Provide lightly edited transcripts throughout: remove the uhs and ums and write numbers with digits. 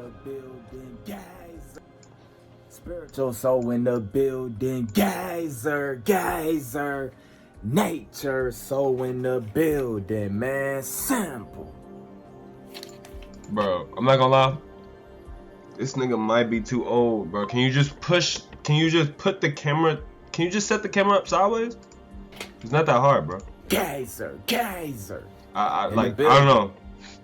the building, guys. Spiritual soul in the building, geyser. Nature soul in the building, man. Simple. Bro, I'm not gonna lie. This nigga might be too old, bro. Can you just put the camera, can you just set the camera up sideways? It's not that hard, bro. Geyser. I don't know.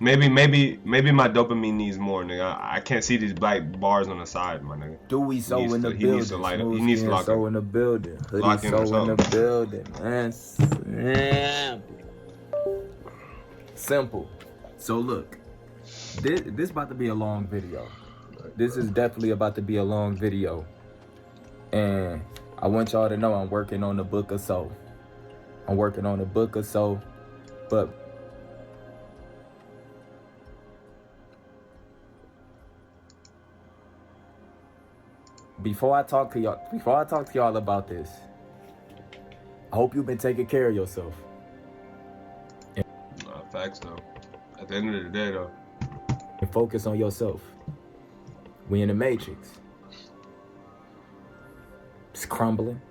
Maybe my dopamine needs more, nigga. I can't see these black bars on the side, my nigga. Dewey so in the building. He needs to light up. He needs to lock so in. in the building. Lock Hoodie in or so in the something. building, man. Simple. So look, this about to be a long video. This is definitely about to be a long video. And I want y'all to know I'm working on the book of soul. But before I talk to y'all about this, I hope you've been taking care of yourself. Facts though. At the end of the day though. And focus on yourself. We in the matrix. It's crumbling.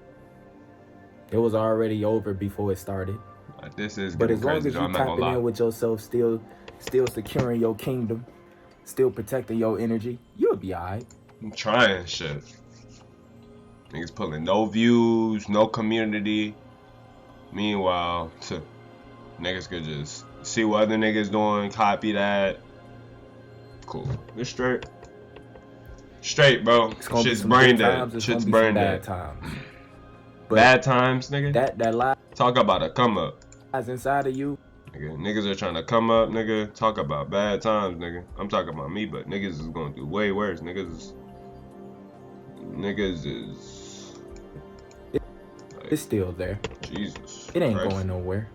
It was already over before it started. This is but as long crazy, as you tapping in with yourself, still securing your kingdom, still protecting your energy, you'll be alright. I'm trying shit. Niggas pulling no views, no community. Meanwhile, niggas could just see what other niggas doing, copy that. Cool. It's straight, bro. Shit's brain dead. Shit's brain dead. Bad times, nigga. That lie. Talk about a come up. Lies inside of you. Niggas are trying to come up, nigga. Talk about bad times, nigga. I'm talking about me, but niggas is gonna do way worse. Niggas is. It's still there. Jesus. It ain't Christ. going nowhere.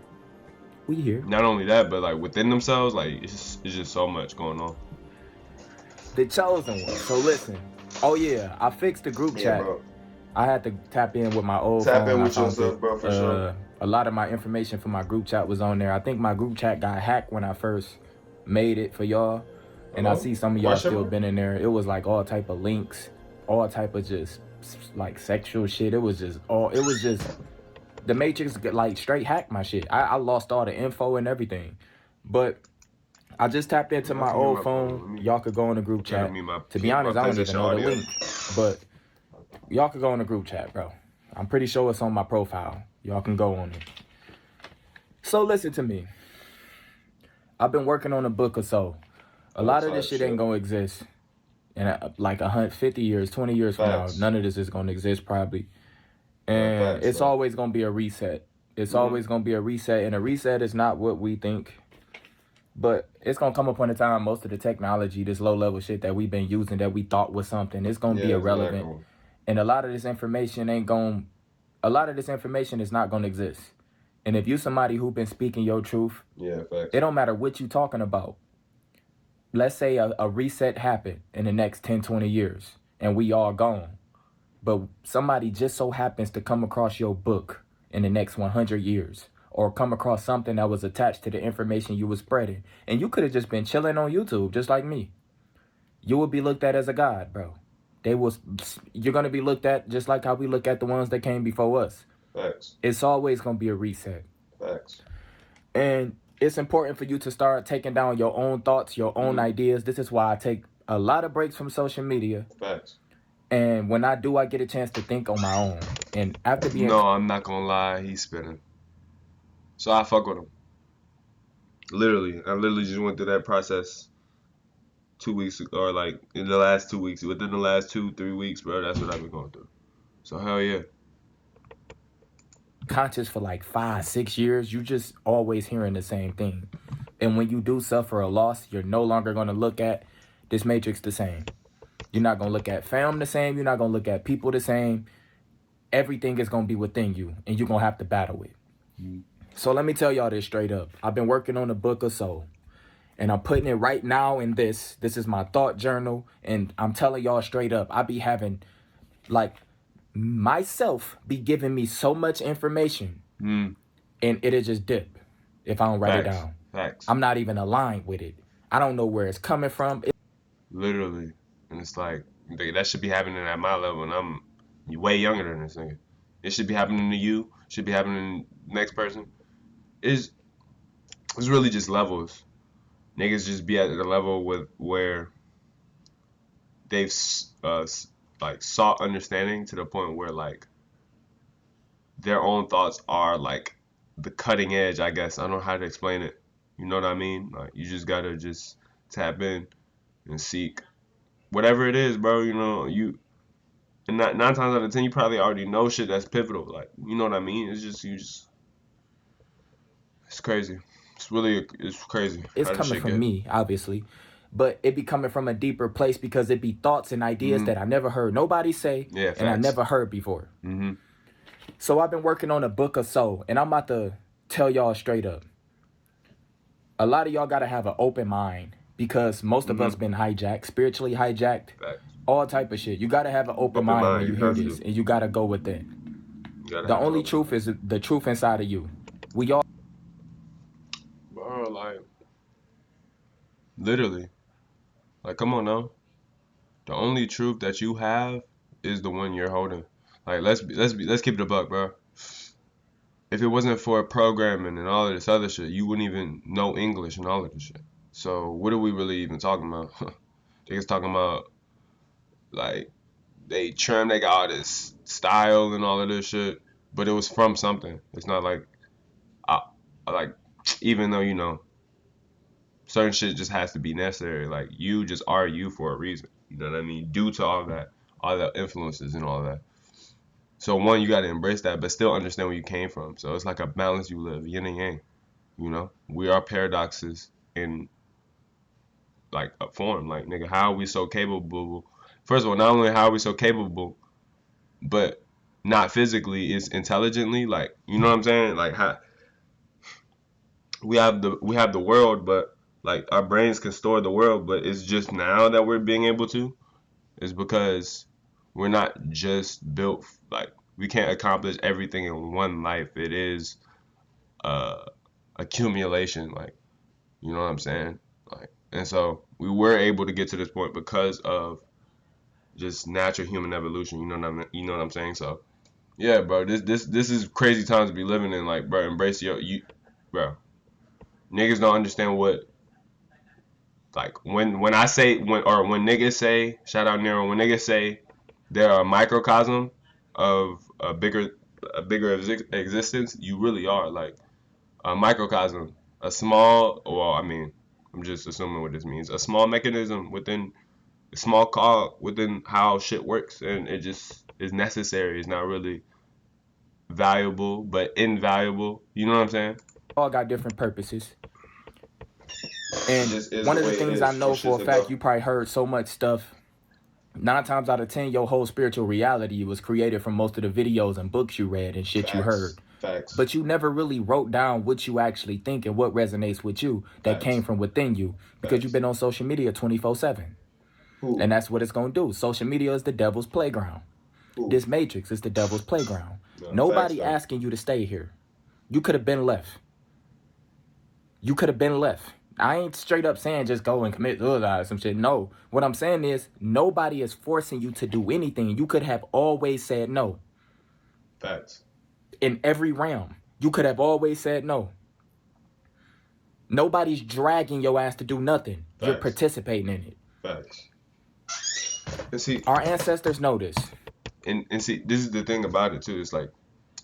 We here. Not only that, but like within themselves, like it's just so much going on. The chosen one. So listen. Oh yeah, I fixed the group chat. Bro. I had to tap in with my old phone. Tap in with yourself, bro, for sure. A lot of my information for my group chat was on there. I think my group chat got hacked when I first made it for y'all. And I see some of y'all still been in there. It was like all type of links, all type of just like sexual shit. It was just the Matrix like straight hacked my shit. I lost all the info and everything. But I just tapped into my old phone. Y'all could go in the group chat. To be honest, I don't even know the link. But y'all could go in the group chat, bro. I'm pretty sure it's on my profile. Y'all can go on it. So listen to me. I've been working on a book or so. A lot of this shit ain't gonna exist in like 150 years, 20 years from now. None of this is gonna exist probably. And it's always gonna be a reset. It's always gonna be a reset. And a reset is not what we think. But it's gonna come upon a time most of the technology, this low level shit that we've been using that we thought was something, it's gonna be irrelevant. Exactly. And a lot of this information is not gonna exist. And if you somebody who been speaking your truth, it don't matter what you talking about. Let's say a reset happened in the next 10, 20 years and we all gone. But somebody just so happens to come across your book in the next 100 years. Or come across something that was attached to the information you was spreading. And you could have just been chilling on YouTube, just like me. You would be looked at as a god, bro. You're going to be looked at just like how we look at the ones that came before us. Facts. It's always going to be a reset. Facts. And it's important for you to start taking down your own thoughts, your own ideas. This is why I take a lot of breaks from social media. Facts. And when I do, I get a chance to think on my own. And after being... No, I'm not going to lie. He's spinning. So I fuck with him. I literally just went through that process 2 weeks ago, or like in the last 2 weeks. Within the last 2-3 weeks, bro, that's what I've been going through. So hell yeah. Conscious for like 5-6 years, you just always hearing the same thing. And when you do suffer a loss, you're no longer going to look at this matrix the same. You're not going to look at fam the same. You're not going to look at people the same. Everything is going to be within you, and you're going to have to battle it. So let me tell y'all this straight up. I've been working on the book of soul. And I'm putting it right now in this. This is my thought journal. And I'm telling y'all straight up, I be having, like, myself be giving me so much information. And it'll just dip if I don't write it down. Facts. I'm not even aligned with it. I don't know where it's coming from. literally. And it's like that should be happening at my level, and I'm way younger than this nigga. It should be happening to you. Should be happening to the next person. It's really just levels. Niggas just be at the level with where they've like sought understanding to the point where like their own thoughts are like the cutting edge, I guess. I don't know how to explain it. You know what I mean? Like you just gotta just tap in and seek whatever it is, bro. You know, and nine times out of 10, you probably already know shit that's pivotal. Like, you know what I mean? It's just it's crazy. It's crazy. It's How does coming shit from get? me, obviously, but it be coming from a deeper place because it be thoughts and ideas that I never heard nobody say Yeah, and I facts. never heard before. Mm-hmm. So I've been working on a book of soul, and I'm about to tell y'all straight up. A lot of y'all gotta have an open mind because most of us been hijacked, spiritually hijacked, Facts. all type of shit. You gotta have an open Open mind when mind. you You hear have this, to. and you gotta go with it. You gotta The have an only open truth mind. is the truth inside of you. We all Bro, like, literally. Like, come on now. The only truth that you have is the one you're holding. Like, let's keep it a buck, bro. If it wasn't for programming and all of this other shit, you wouldn't even know English and all of this shit. So what are we really even talking about? They just talking about like they got all this style and all of this shit, but it was from something. It's not like I like even though you know certain shit just has to be necessary. Like you just are you for a reason. You know what I mean? Due to all the influences and all that. So one, you gotta embrace that, but still understand where you came from. So it's like a balance you live, yin and yang. You know, we are paradoxes in like a form. Like nigga, how are we so capable? First of all, not only how are we so capable, but not physically, is intelligently. Like you know what I'm saying? Like how we have the world, but like our brains can store the world, but it's just now that we're being able to. Is because we're not just built like we can't accomplish everything in one life. It is uh accumulation, like you know what I'm saying? Like and so we were able to get to this point because of just natural human evolution, you know what I'm saying? So yeah, bro, this is crazy times to be living in, like bro, embrace bro. Niggas don't understand what like when I say when niggas say shout out Nero when niggas say they're a microcosm of a bigger existence, you really are like a microcosm, a small. Well, I mean, I'm just assuming what this means. A small mechanism within a small cog within how shit works, and it just is necessary. It's not really valuable, but invaluable. You know what I'm saying? got different purposes. It And just is one the of the way it things I is for know for shits a and fact, go. you probably heard so much stuff. 9 times out of 10, your whole spiritual reality was created from most of the videos and books you read and shit you Facts, heard. facts, But you never really wrote down what you actually think and what resonates with you that came facts, from within you because you've facts. been on social media 24/7. Who? And that's what it's going to do. Social media is the devil's playground. Who? This matrix is the devil's playground. No, facts Nobody though. asking you to stay here. You could have been left. You could have been left. I ain't straight up saying just go and commit suicide or some shit. No. What I'm saying is nobody is forcing you to do anything. You could have always said no. Facts, In every realm, you could have always said no. Nobody's dragging your ass to do nothing. You're facts, participating in it. facts. And see, Our ancestors know this. and see, this is the thing about it too. It's like,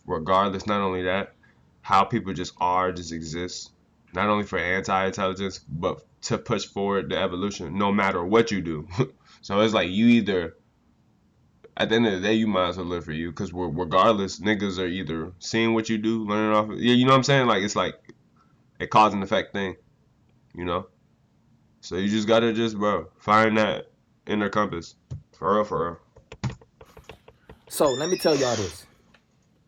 regardless, not only that, how people just exist, not only for anti-intelligence, but to push forward the evolution, no matter what you do. So it's like you either, at the end of the day, you might as well live for you, because regardless, niggas are either seeing what you do, learning off. Yeah, you know what I'm saying? Like it's like a cause and effect thing, you know. So you just gotta just, bro, find that inner compass, for real, for real. So let me tell y'all this.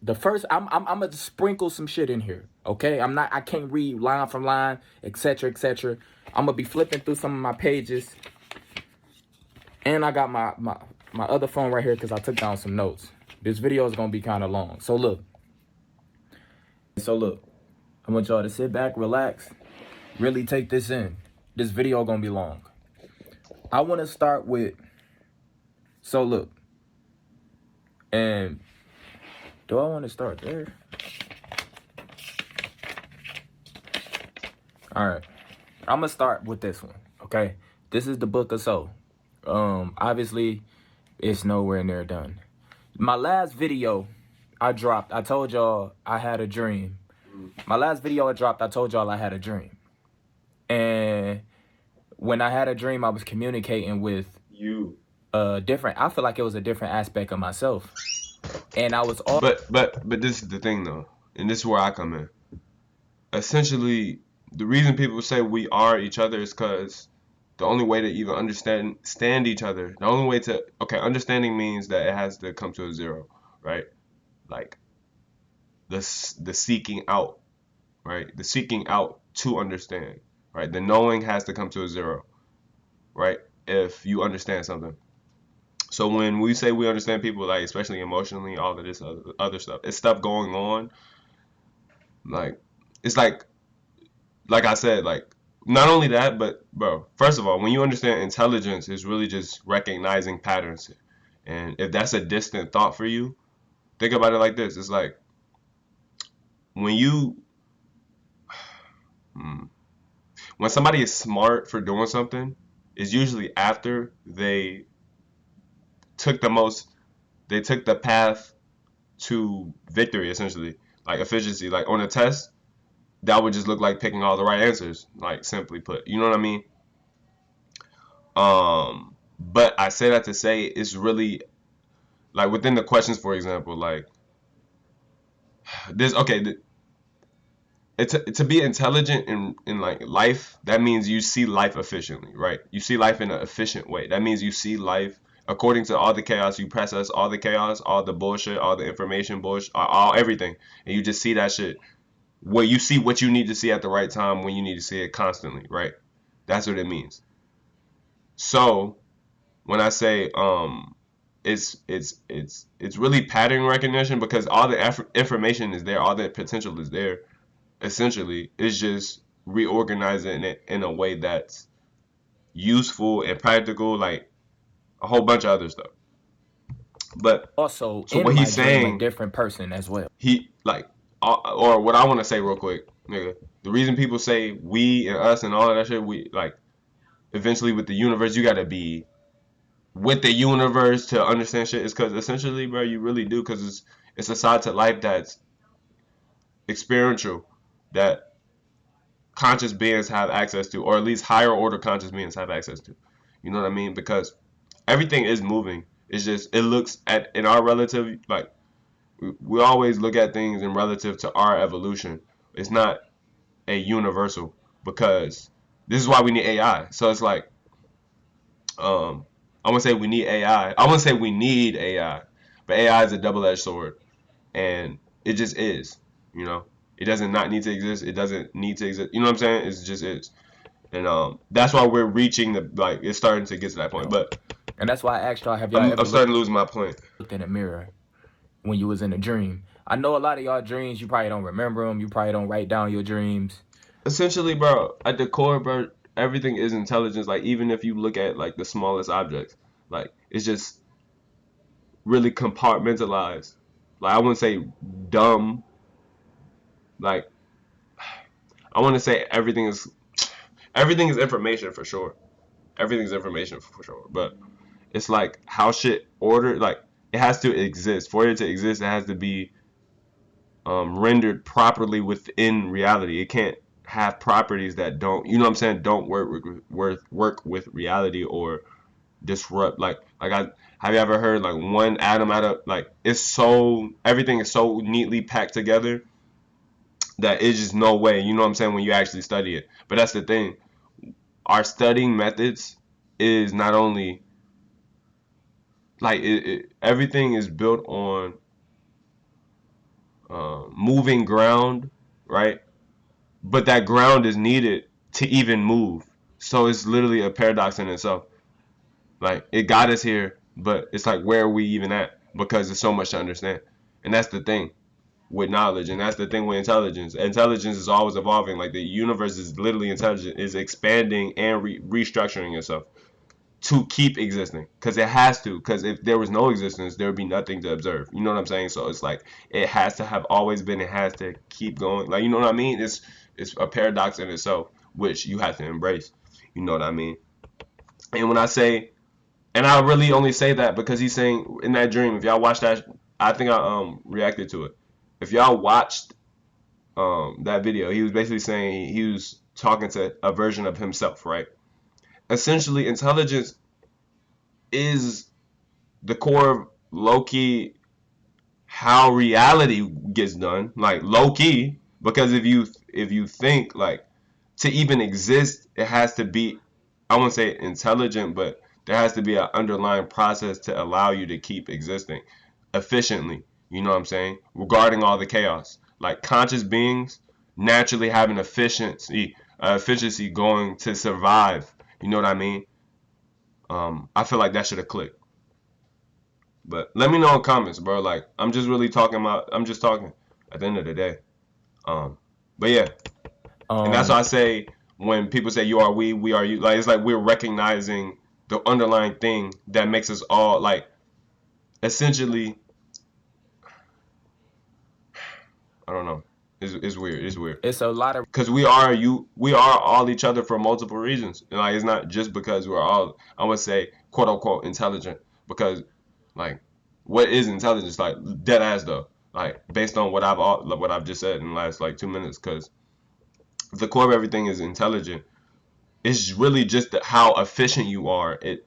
The first, I'm gonna sprinkle some shit in here. Okay, I can't read line from line, etc., etc. I'm gonna be flipping through some of my pages, and I got my other phone right here because I took down some notes. This video is gonna be kind of long. So look, I want y'all to sit back, relax, really take this in. This video gonna be long. I want to start with. So look, and do I want to start there? All right, I'm gonna start with this one. Okay, this is the book of soul. Obviously, it's nowhere near done. My last video I dropped, I told y'all I had a dream. My last video I dropped, I told y'all I had a dream. And when I had a dream, I was communicating with You. different. I feel like it was a different aspect of myself, and I was all. But this is the thing though, and this is where I come in. Essentially, the reason people say we are each other is because the only way to even understand each other, the only way to understanding means that it has to come to a zero, right? Like the seeking out, right? The seeking out to understand, right? The knowing has to come to a zero, right? If you understand something. So when we say we understand people, like especially emotionally, all of this other stuff, it's stuff going on. Like it's like I said, like not only that, but bro, first of all, when you understand intelligence is really just recognizing patterns. And if that's a distant thought for you, think about it like this. It's like when you when somebody is smart for doing something, it's usually after took the most they took the path to victory essentially, like efficiency. Like on a test, that would just look like picking all the right answers, like simply put. You know what I mean? But I say that to say it's really like within the questions, for example, like this. Okay, it's to be intelligent in like life. That means you see life efficiently, right? You see life in an efficient way. That means you see life according to all the chaos. You process all the chaos, all the bullshit, all the information bullshit, all everything, and you just see that shit. Where you see what you need to see at the right time when you need to see it constantly, right? That's what it means. So when I say it's really pattern recognition because all the information is there, all the potential is there. Essentially, it's just reorganizing it in a way that's useful and practical, like a whole bunch of other stuff. But Also so in what my he's dream a saying, different person as well. he like, or what I want to say real quick, nigga. The reason people say we and us and all of that shit, we like eventually with the universe, you gotta be with the universe to understand shit. Is because essentially, bro, you really do because it's a side to life that's experiential, that conscious beings have access to, or at least higher order conscious beings have access to. You know what I mean? Because everything is moving. It's just it looks at in our relative like we always look at things in relative to our evolution. It's not a universal because this is why we need AI. So it's like I want to say we need AI. I want to say we need AI, but AI is a double-edged sword, and it just is. You know, it doesn't not need to exist. It doesn't need to exist. You know what I'm saying? It just is. And that's why we're reaching the like it's starting to get to that point. But And that's why I asked y'all, have y'all I'm ever starting to lose my point. looked in a mirror when you was in a dream? I know a lot of y'all dreams, you probably don't remember them. You probably don't write down your dreams. Essentially, bro, at the core, bro, everything is intelligence. Like even if you look at like the smallest objects, like it's just really compartmentalized. Like I wouldn't say dumb. Like I want to say everything is information for sure. Everything's information for sure. But it's like how shit ordered. Like it has to exist. For it to exist, it has to be rendered properly within reality. It can't have properties that don't, you know what I'm saying, don't work with reality or disrupt. Like I have you ever heard like one atom out of like it's so everything is so neatly packed together that it's just no way. You know what I'm saying when you actually study it. But that's the thing. Our studying methods is not only like everything is built on moving ground, right? But that ground is needed to even move. So it's literally a paradox in itself. Like it got us here, but it's like where are we even at? Because there's so much to understand. And that's the thing with knowledge, and that's the thing with intelligence. Intelligence is always evolving. Like the universe is literally intelligent, is expanding and restructuring itself. to keep existing, because it has to, because if there was no existence, there would be nothing to observe. You know what I'm saying? So it's like it has to have always been, it has to keep going, like, you know what I mean? It's a paradox in itself, which you have to embrace. You know what I mean? And when I say, and I really only say that because he's saying in that dream, if y'all watch that, I think I reacted to it. If y'all watched that video, he was basically saying, he was talking to a version of himself, right? Essentially, intelligence is the core of low-key how reality gets done, like low-key, because if you think, like, to even exist, it has to be, I won't say intelligent, but there has to be an underlying process to allow you to keep existing efficiently. You know what I'm saying? Regarding all the chaos, like conscious beings naturally have an efficiency going to survive. You know what I mean? I feel like that should have clicked. But let me know in comments, bro. Like, I'm just really talking about, I'm just talking at the end of the day. But yeah, and that's why I say when people say you are we are you, like, it's like we're recognizing the underlying thing that makes us all, like, essentially, I don't know. It's weird. It's weird. It's a lot of, because we are all each other for multiple reasons. Like, it's not just because we're all, I would say, quote unquote intelligent, because, like, what is intelligence? Like, dead ass though. Like, based on what I've just said in the last like 2 minutes, because the core of everything is intelligent. It's really just how efficient you are at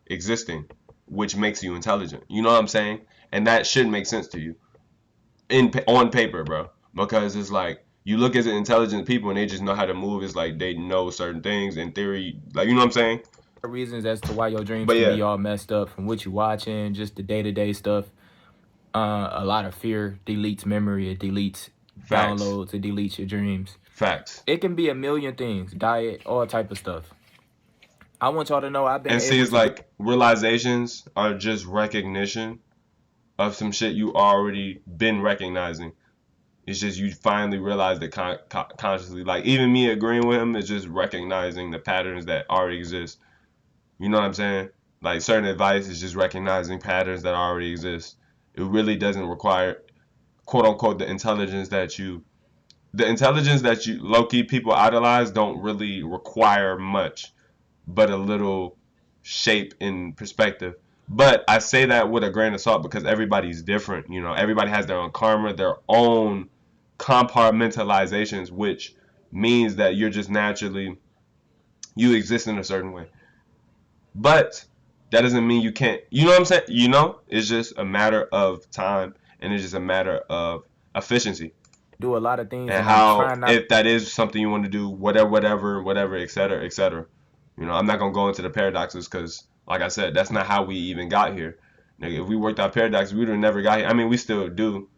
existing, which makes you intelligent. You know what I'm saying? And that should make sense to you on paper, bro. Because it's like, you look at intelligent people and they just know how to move. It's like they know certain things in theory. Like, you know what I'm saying? reasons as to why your dreams But can yeah, be all messed up from what you watching, just the day-to-day stuff. A lot of fear deletes memory, it deletes facts, downloads, it deletes your dreams. facts. It can be a million things, diet, all type of stuff. I want y'all to know I've been And see, able it's to do. like realizations are just recognition of some shit you already been recognizing. It's just you finally realize that consciously. Like, even me agreeing with him is just recognizing the patterns that already exist. You know what I'm saying? Like, certain advice is just recognizing patterns that already exist. It really doesn't require, quote unquote, the intelligence that you low key people idolize don't really require much, but a little shape in perspective. But I say that with a grain of salt because everybody's different. You know, everybody has their own karma, their own compartmentalizations, which means that you're just naturally, you exist in a certain way. But that doesn't mean you can't, you know what I'm saying? You know, it's just a matter of time, and it's just a matter of efficiency, do a lot of things, and and I'm how, trying not. if that is something you want to do, whatever, etc., etc. You know, I'm not gonna go into the paradoxes because, like I said, that's not how we even got here. Nigga, if we worked out paradoxes, we would have never got here. I mean, we still do.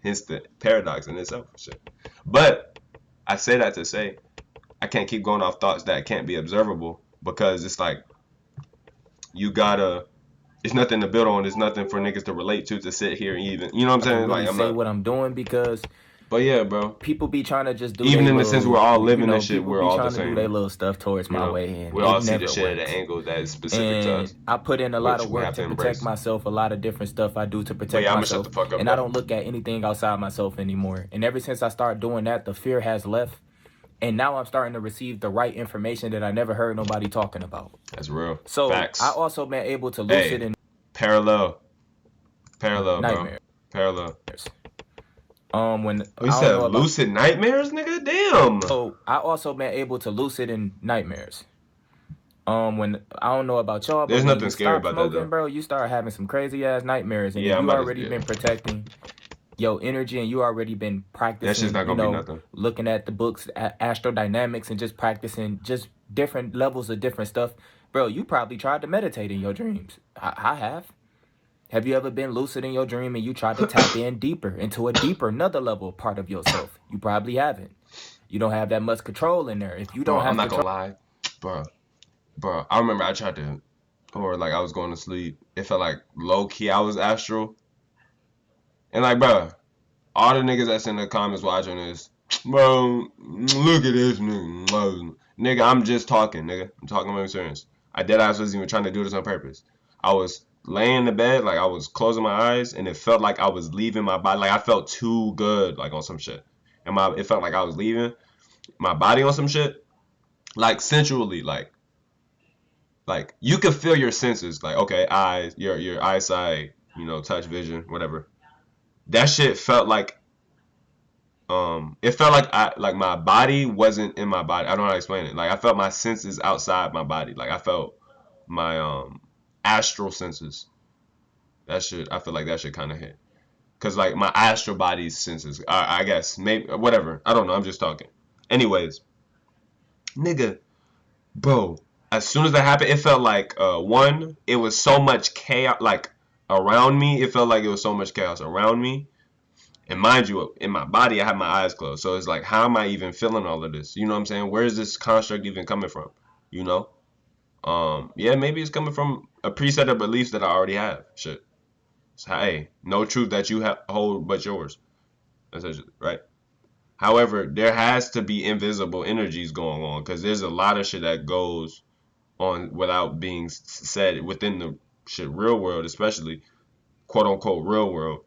Hence the paradox in itself. Shit. But I say that to say I can't keep going off thoughts that can't be observable, because it's like you gotta. It's nothing to build on. It's nothing for niggas to relate to sit here and even. You know what I'm To saying? really Like, I'm say not. what I'm doing, because But yeah, bro. people be trying to just do Even their in the sense we're little, all living this shit, people we're be all the trying to do their same. little stuff towards You my know, way, and we it all see the never shit at worked. an angle that is specific to And us, I put in a lot which of we work have to to protect embrace. myself, a lot of different stuff I do to But protect yeah, I'm gonna shut the myself, fuck up, and I though. don't look at anything outside myself anymore. And ever since I started doing that, the fear has left, and now I'm starting to receive the right information that I never heard nobody talking about. That's real. So I Facts. also been able to lucid Hey, in parallel, bro. nightmares. Parallel. When Oh, you I don't said know about. lucid nightmares, nigga? Damn. So I also been able to lucid in nightmares. When I don't know about y'all, but There's when nothing you scary stop about that, smoking, though. bro, you start having some crazy ass nightmares. And if Yeah, I'm you about to. already Yeah. been protecting your energy, and you already been That shit's practicing, not gonna be nothing. looking at the books, astrodynamics, and just practicing just different levels of different stuff, bro, you probably tried to meditate in your dreams. I have. Have you ever been lucid in your dream and you tried to tap in deeper into a deeper, another level part of yourself? You probably haven't. You don't have that much control in there. If you Bro, don't I'm have not control. gonna lie. Bro, I remember I tried to, or like I was going to sleep. It felt like low key I was astral. And like, bro, all the niggas that's in the comments watching this, bro, look at this nigga. Nigga, I'm just talking, nigga. I'm talking about serious. I dead ass wasn't even trying to do this on purpose. I was laying in the bed, like I was closing my eyes, and it felt like I was leaving my body. Like I felt too good, like on some shit. And it felt like I was leaving my body on some shit, like sensually, like you could feel your senses, like okay, eyes, your eyesight, touch, vision, whatever. That shit felt like it felt like like my body wasn't in my body. I don't know how to explain it. Like I felt my senses outside my body. Like I felt my astral senses. That shit, I feel like that shit kind of hit. Cause like my astral body's senses, I guess maybe whatever. I don't know. I'm just talking. Anyways, nigga, bro. As soon as that happened, it felt like one. It was so much chaos, like around me. It felt like it was so much chaos around me. And mind you, in my body, I have my eyes closed. So it's like, how am I even feeling all of this? You know what I'm saying? Where is this construct even coming from? You know? Yeah, maybe it's coming from a preset of beliefs that I already have. Shit. So, hey, no truth that you hold but yours. Essentially, right? However, there has to be invisible energies going on because there's a lot of shit that goes on without being said within the shit real world, especially quote unquote real world,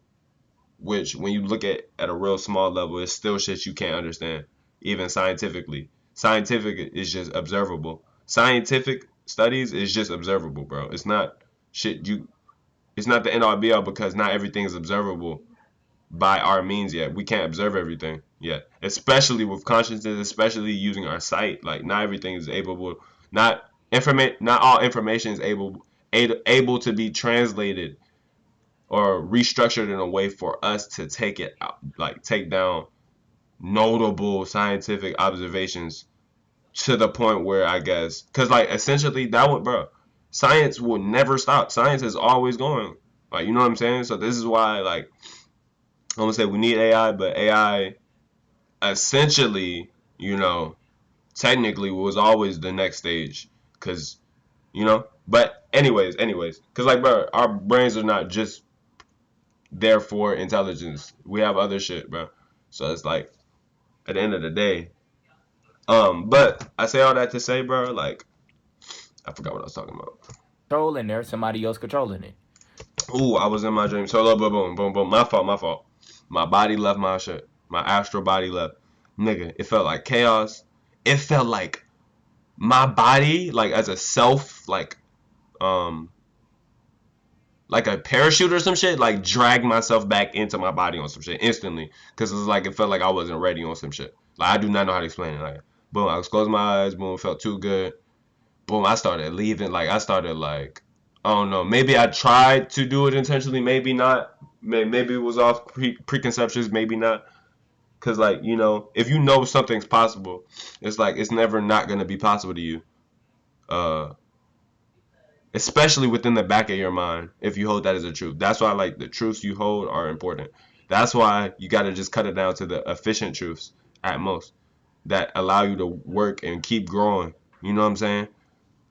which when you look at a real small level, it's still shit you can't understand, even scientifically. Scientific is just observable. Scientific studies is just observable, bro. It's not shit you. It's not the end all be all because not everything is observable by our means yet. We can't observe everything yet, especially with consciousness, especially using our sight. Like not everything is able. Not all information is able to be translated or restructured in a way for us to take it out, like take down notable scientific observations to the point where I guess, because like essentially that would, bro, science will never stop. Science is always going. Like, you know what I'm saying? So this is why, like, I'm gonna say we need AI, but AI essentially, technically was always the next stage, because, but anyways, because like, bro, our brains are not just therefore intelligence. We have other shit, bro. So it's like at the end of the day. But I say all that to say, bro, like I forgot what I was talking about. Controlling there, somebody else controlling it. Ooh, I was in my dream. Solo, boom, boom, boom, boom. My fault. My body left my shit. My astral body left. Nigga, it felt like chaos. It felt like my body, like as a self, um, like a parachute or some shit, like dragged myself back into my body on some shit instantly. Cause it was like it felt like I wasn't ready on some shit. Like I do not know how to explain it. Like boom, I was closing my eyes, boom, it felt too good. Boom, I started leaving. Like I started like I don't know. Maybe I tried to do it intentionally. Maybe not. Maybe it was off preconceptions. Maybe not. Cause like if you know something's possible, it's like it's never not gonna be possible to you. Uh, Especially within the back of your mind, if you hold that as a truth. That's why like the truths you hold are important. That's why you gotta just cut it down to the efficient truths at most that allow you to work and keep growing. You know what I'm saying?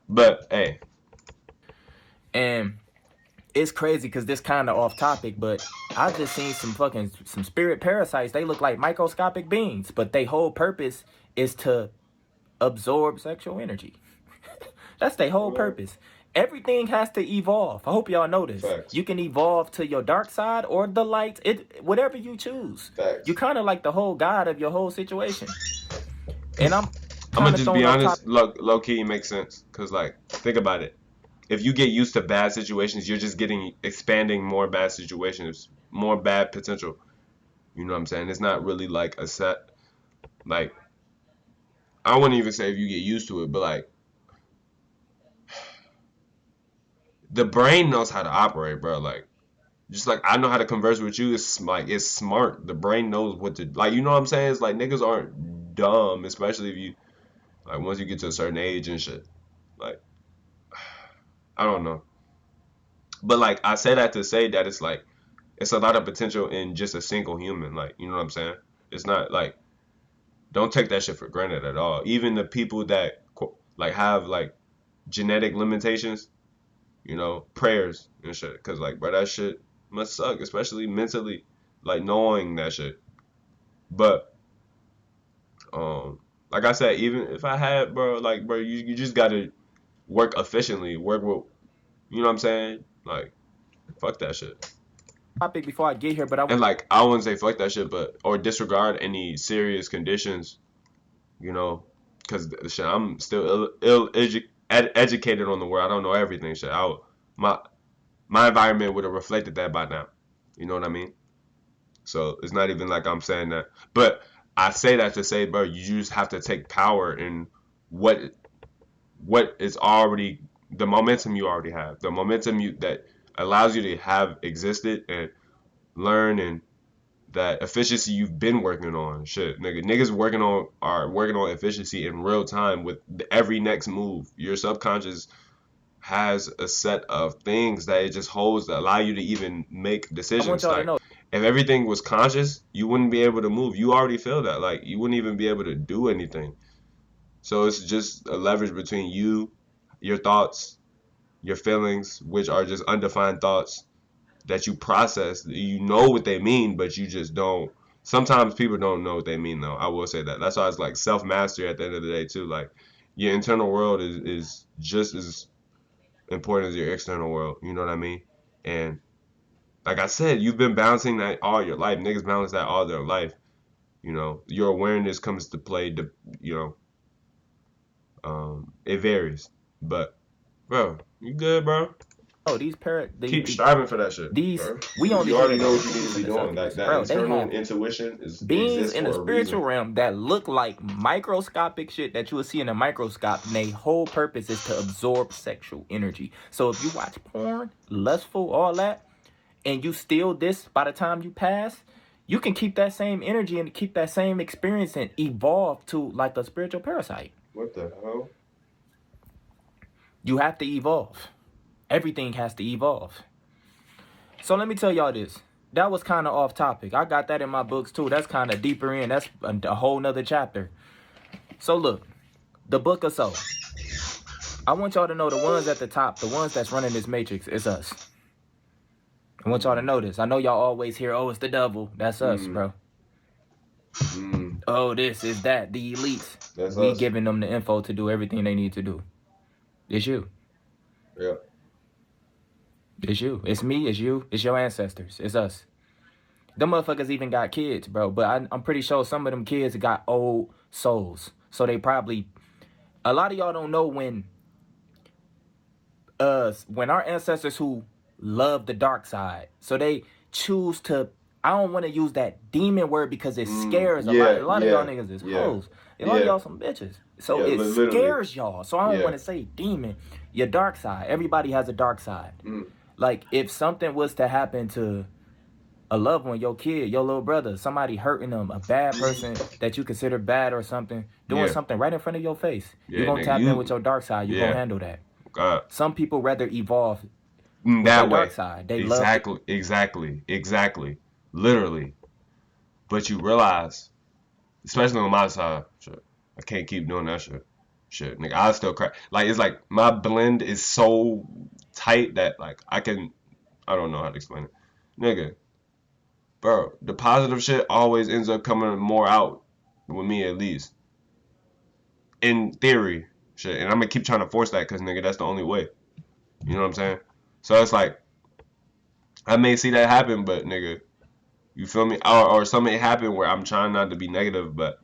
But hey, And it's crazy because this kind of off topic, but I just seen some spirit parasites. They look like microscopic beings, but their whole purpose is to absorb sexual energy. That's their whole word. purpose. Everything has to evolve. I hope y'all know this. Facts. You can evolve to your dark side or the light. Whatever you choose. You're Facts. kind of like the whole god of your whole situation. And I'm I'm gonna kind of just be throwing off honest. topic. Low key, it makes sense. Cause like, think about it. If you get used to bad situations, you're just getting expanding more bad situations, more bad potential. You know what I'm saying? It's not really like a set. Like, I wouldn't even say if you get used to it, but like, the brain knows how to operate, bro. Like, just like I know how to converse with you. It's like it's smart. The brain knows what to like. You know what I'm saying? It's like niggas aren't dumb, especially if you like once you get to a certain age and shit. Like, I don't know. But like I say that to say that it's like it's a lot of potential in just a single human. Like you know what I'm saying? It's not like don't take that shit for granted at all. Even the people that like have like genetic limitations, prayers and shit. Cause like bro, that shit must suck, especially mentally, like knowing that shit. But like I said, even if I had bro, like bro, you just gotta work efficiently, work with, you know what I'm saying? Like, fuck that shit. Topic before I get here, but And like, I wouldn't say fuck that shit, but or disregard any serious conditions, you know, because shit, I'm still educated on the world. I don't know everything. Shit, my my environment would have reflected that by now. You know what I mean? So it's not even like I'm saying that, but I say that to say, bro, you just have to take power in what is already the momentum you already have, the momentum you that allows you to have existed and learn and that efficiency you've been working on. Shit, niggas are working on efficiency in real time with every next move. Your subconscious has a set of things that it just holds that allow you to even make I want decisions. y'all to Like know. if everything was conscious, you wouldn't be able to move. You already feel that. Like you wouldn't even be able to do anything. So it's just a leverage between you, your thoughts, your feelings, which are just undefined thoughts that you process. You know what they mean, but you just don't. Sometimes people don't know what they mean, though. I will say that. That's why it's like self mastery at the end of the day, too. Like your internal world is just as important as your external world. You know what I mean? And like I said, you've been balancing that all your life. Niggas balance that all their life. You know, your awareness comes to play. You know, it varies. But bro, you good, bro? Oh, Keep striving for that shit, these bro. we only You already giving know them what you need to be 50% of the doing. Like subjects, that bro. They internal have intuition beings exists in the for a reason. spiritual realm that look like microscopic shit that you will see in a microscope, and their whole purpose is to absorb sexual energy. So if you watch porn, lustful, all that, and you steal this by the time you pass, you can keep that same energy and keep that same experience and evolve to like a spiritual parasite. What the hell? You have to evolve. Everything has to evolve. So let me tell y'all this. That was kind of off topic. I got that in my books too. That's kind of deeper in. That's a whole nother chapter. So look, the book of soul. I want y'all to know the ones at the top, the ones that's running this matrix, is us. I want y'all to know this. I know y'all always hear, oh, it's the devil. That's us, bro. Oh, this is that. The elites. That's we us. giving them the info to do everything they need to do. It's you. Yeah. It's you. It's me. It's you. It's your ancestors. It's us. Them motherfuckers even got kids, bro. But I'm pretty sure some of them kids got old souls. So they probably... A lot of y'all don't know when our ancestors who love the dark side, so they choose to... I don't want to use that demon word because it scares a lot of y'all niggas is hoes. A lot of y'all some bitches. So it scares y'all. So I don't want to say demon. Your dark side. Everybody has a dark side. Like if something was to happen to a loved one, your kid, your little brother, somebody hurting them, a bad person that you consider bad or something, doing something right in front of your face, you're going to tap in with your dark side. You're going to handle that. Some people rather evolve with their dark side. They Exactly. Literally. But you realize, especially on my side, shit, I can't keep doing that shit. Shit, nigga, I still cry. Like, it's like my blend is so tight that, like, I don't know how to explain it. Nigga, bro, the positive shit always ends up coming more out with me at least. In theory, shit. And I'm gonna keep trying to force that because, nigga, that's the only way. You know what I'm saying? So it's like, I may see that happen, but, nigga, you feel me? Or something happen where I'm trying not to be negative, but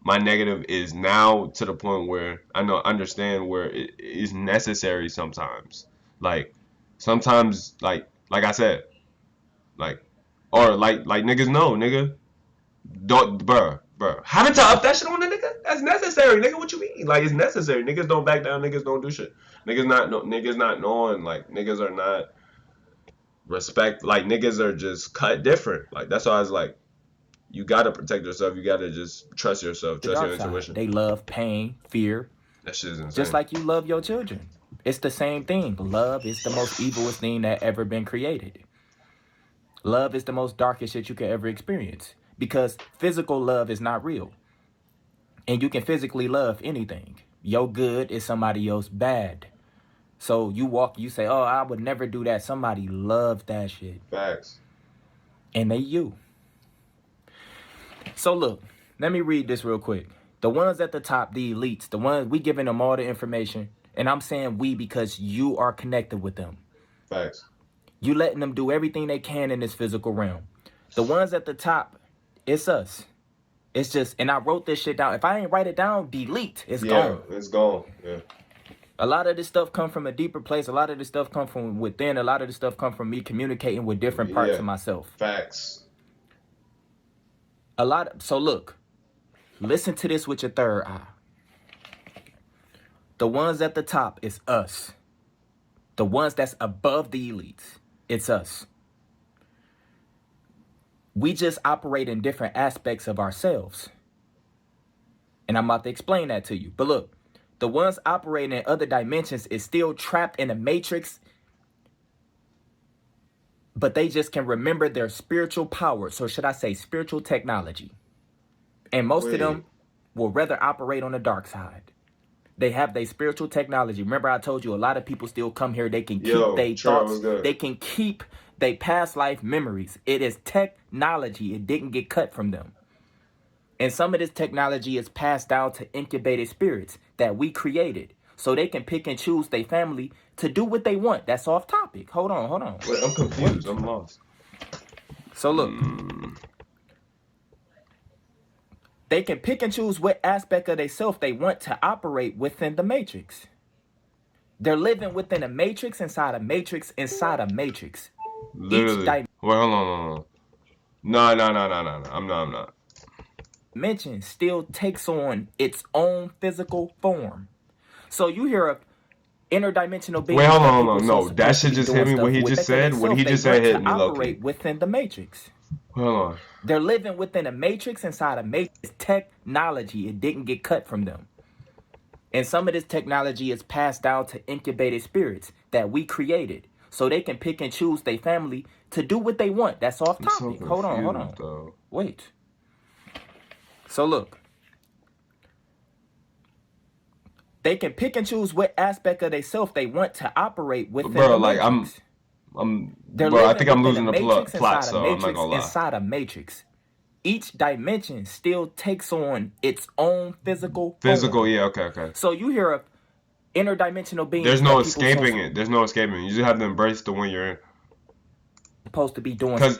my negative is now to the point where I understand where it is necessary sometimes. Like, sometimes, like I said, like, or like niggas know, nigga. Don't, bruh. Having to up that shit on the nigga? That's necessary, nigga. What you mean? Like, it's necessary. Niggas don't back down. Niggas don't do shit. Niggas not knowing. Like, niggas are not respect. Like, niggas are just cut different. Like, that's why I was like, you gotta protect yourself. You gotta just trust yourself. the Trust your dark side. intuition. They love pain, fear. That shit is insane. Just like you love your children. It's the same thing. Love is the most evilest thing that ever been created. Love is the most darkest shit you could ever experience. Because physical love is not real. And you can physically love anything. Your good is somebody else bad. So you say, oh, I would never do that. Somebody loves that shit. Facts. And they you. So look, let me read this real quick. The ones at the top, the elites, the ones we giving them all the information. And I'm saying we because you are connected with them. Facts. You letting them do everything they can in this physical realm. The ones at the top, it's us. It's just, and I wrote this shit down. If I ain't write it down, delete. It's gone. Yeah, it's gone. Yeah. A lot of this stuff come from a deeper place. A lot of this stuff come from within. A lot of this stuff come from me communicating with different parts of myself. Facts. So look, listen to this with your third eye. The ones at the top is us. The ones that's above the elites, it's us. We just operate in different aspects of ourselves. And I'm about to explain that to you. But look, the ones operating in other dimensions is still trapped in a matrix, but they just can remember their spiritual power. So should I say spiritual technology? And most of them will rather operate on the dark side. They have their spiritual technology. Remember I told you a lot of people still come here. They can keep their thoughts. They can keep their past life memories. It is technology. It didn't get cut from them. And some of this technology is passed down to incubated spirits that we created. So they can pick and choose their family to do what they want. That's off topic. Hold on. Wait, I'm confused. I'm lost. So look. They can pick and choose what aspect of themselves they want to operate within the matrix. They're living within a matrix inside a matrix inside a matrix. Literally. Wait, hold on. No. I'm not. Dimension still takes on its own physical form. So you hear a interdimensional being. Wait, hold on. No, that shit just hit me. What he just said hit me low-key. Within the matrix. Hold on. They're living within a matrix inside a matrix. Technology. It didn't get cut from them. And some of this technology is passed down to incubated spirits that we created. So they can pick and choose their family to do what they want. That's off topic. So hold on. Though. Wait. So look. They can pick and choose what aspect of themselves they want to operate within the matrix. I think I'm losing the plot, so I'm not gonna lie. Inside a matrix, each dimension still takes on its own physical form. Yeah, okay. So you hear a interdimensional being. There's no escaping it. You just have to embrace the one you're in. Supposed to be doing. Because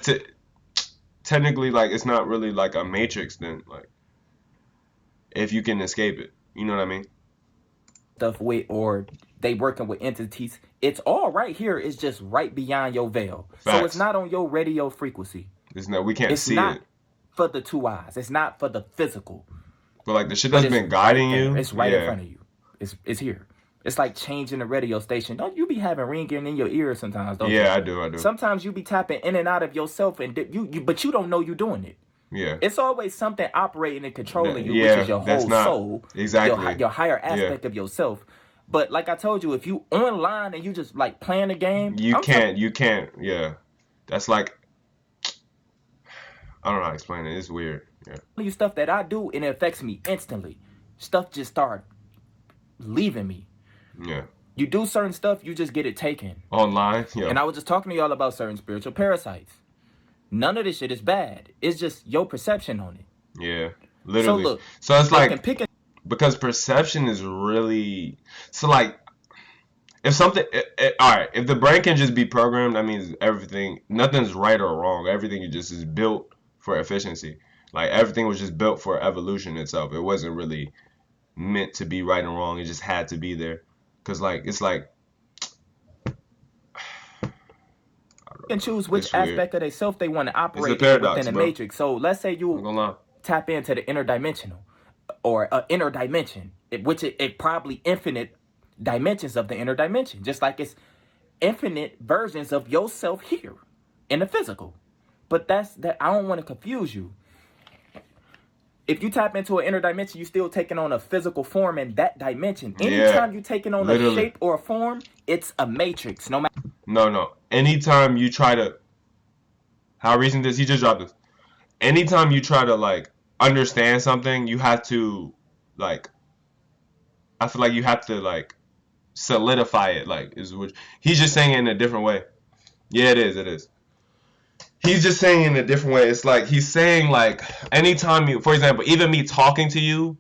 technically, like, it's not really like a matrix then, like, if you can escape it. You know what I mean? Stuff with, or they working with entities. It's all right here. It's just right beyond your veil. Facts. So it's not on your radio frequency. We can't see it. It's not for the two eyes. It's not for the physical. But like the shit that's been guiding you. It's right in front of you. It's here. It's like changing the radio station. Don't you be having ringing in your ears sometimes, don't you? Yeah, I do. Sometimes you be tapping in and out of yourself, and but you don't know you're doing it. Yeah. It's always something operating and controlling you, which is your whole soul. Exactly. Your higher aspect of yourself. But like I told you, if you online and you just like playing a game, you can't. Yeah. That's like, I don't know how to explain it. It's weird. Yeah. You stuff that I do, and it affects me instantly. Stuff just start leaving me. Yeah. You do certain stuff, you just get it taken. Online? Yeah. And I was just talking to y'all about certain spiritual parasites. None of this shit is bad. It's just your perception on it. Yeah. Literally. So look. So it's like, because perception is really, so like, if something, all right, if the brain can just be programmed, that means nothing's right or wrong. Everything just is built for efficiency. Like, everything was just built for evolution itself. It wasn't really meant to be right and wrong. It just had to be there. Because, like, it's like, can choose which aspect of themselves they want to operate within a matrix. So let's say you tap into the interdimensional or inner dimension, which it probably infinite dimensions of the inner dimension, just like it's infinite versions of yourself here in the physical. But that I don't want to confuse you. If you tap into an inner dimension, you still taking on a physical form in that dimension. Anytime you're taking on a shape or a form, it's a matrix. No matter. No. Anytime you try to, how recent is he just dropped this? Anytime you try to like understand something, you have to like, I feel like you have to like solidify it. Like, he's just saying it in a different way. Yeah, it is. He's just saying it in a different way. It's like he's saying like anytime you, for example, even me talking to you,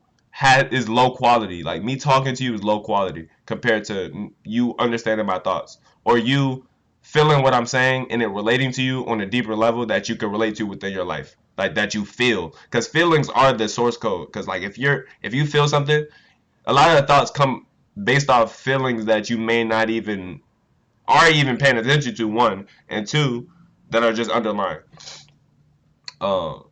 is low quality. Like me talking to you is low quality compared to you understanding my thoughts or you feeling what I'm saying and it relating to you on a deeper level that you can relate to within your life. Like that you feel, because feelings are the source code. Because like if you feel something, a lot of the thoughts come based off feelings that you may not even are even paying attention to, one, and two, that are just underlying. Um,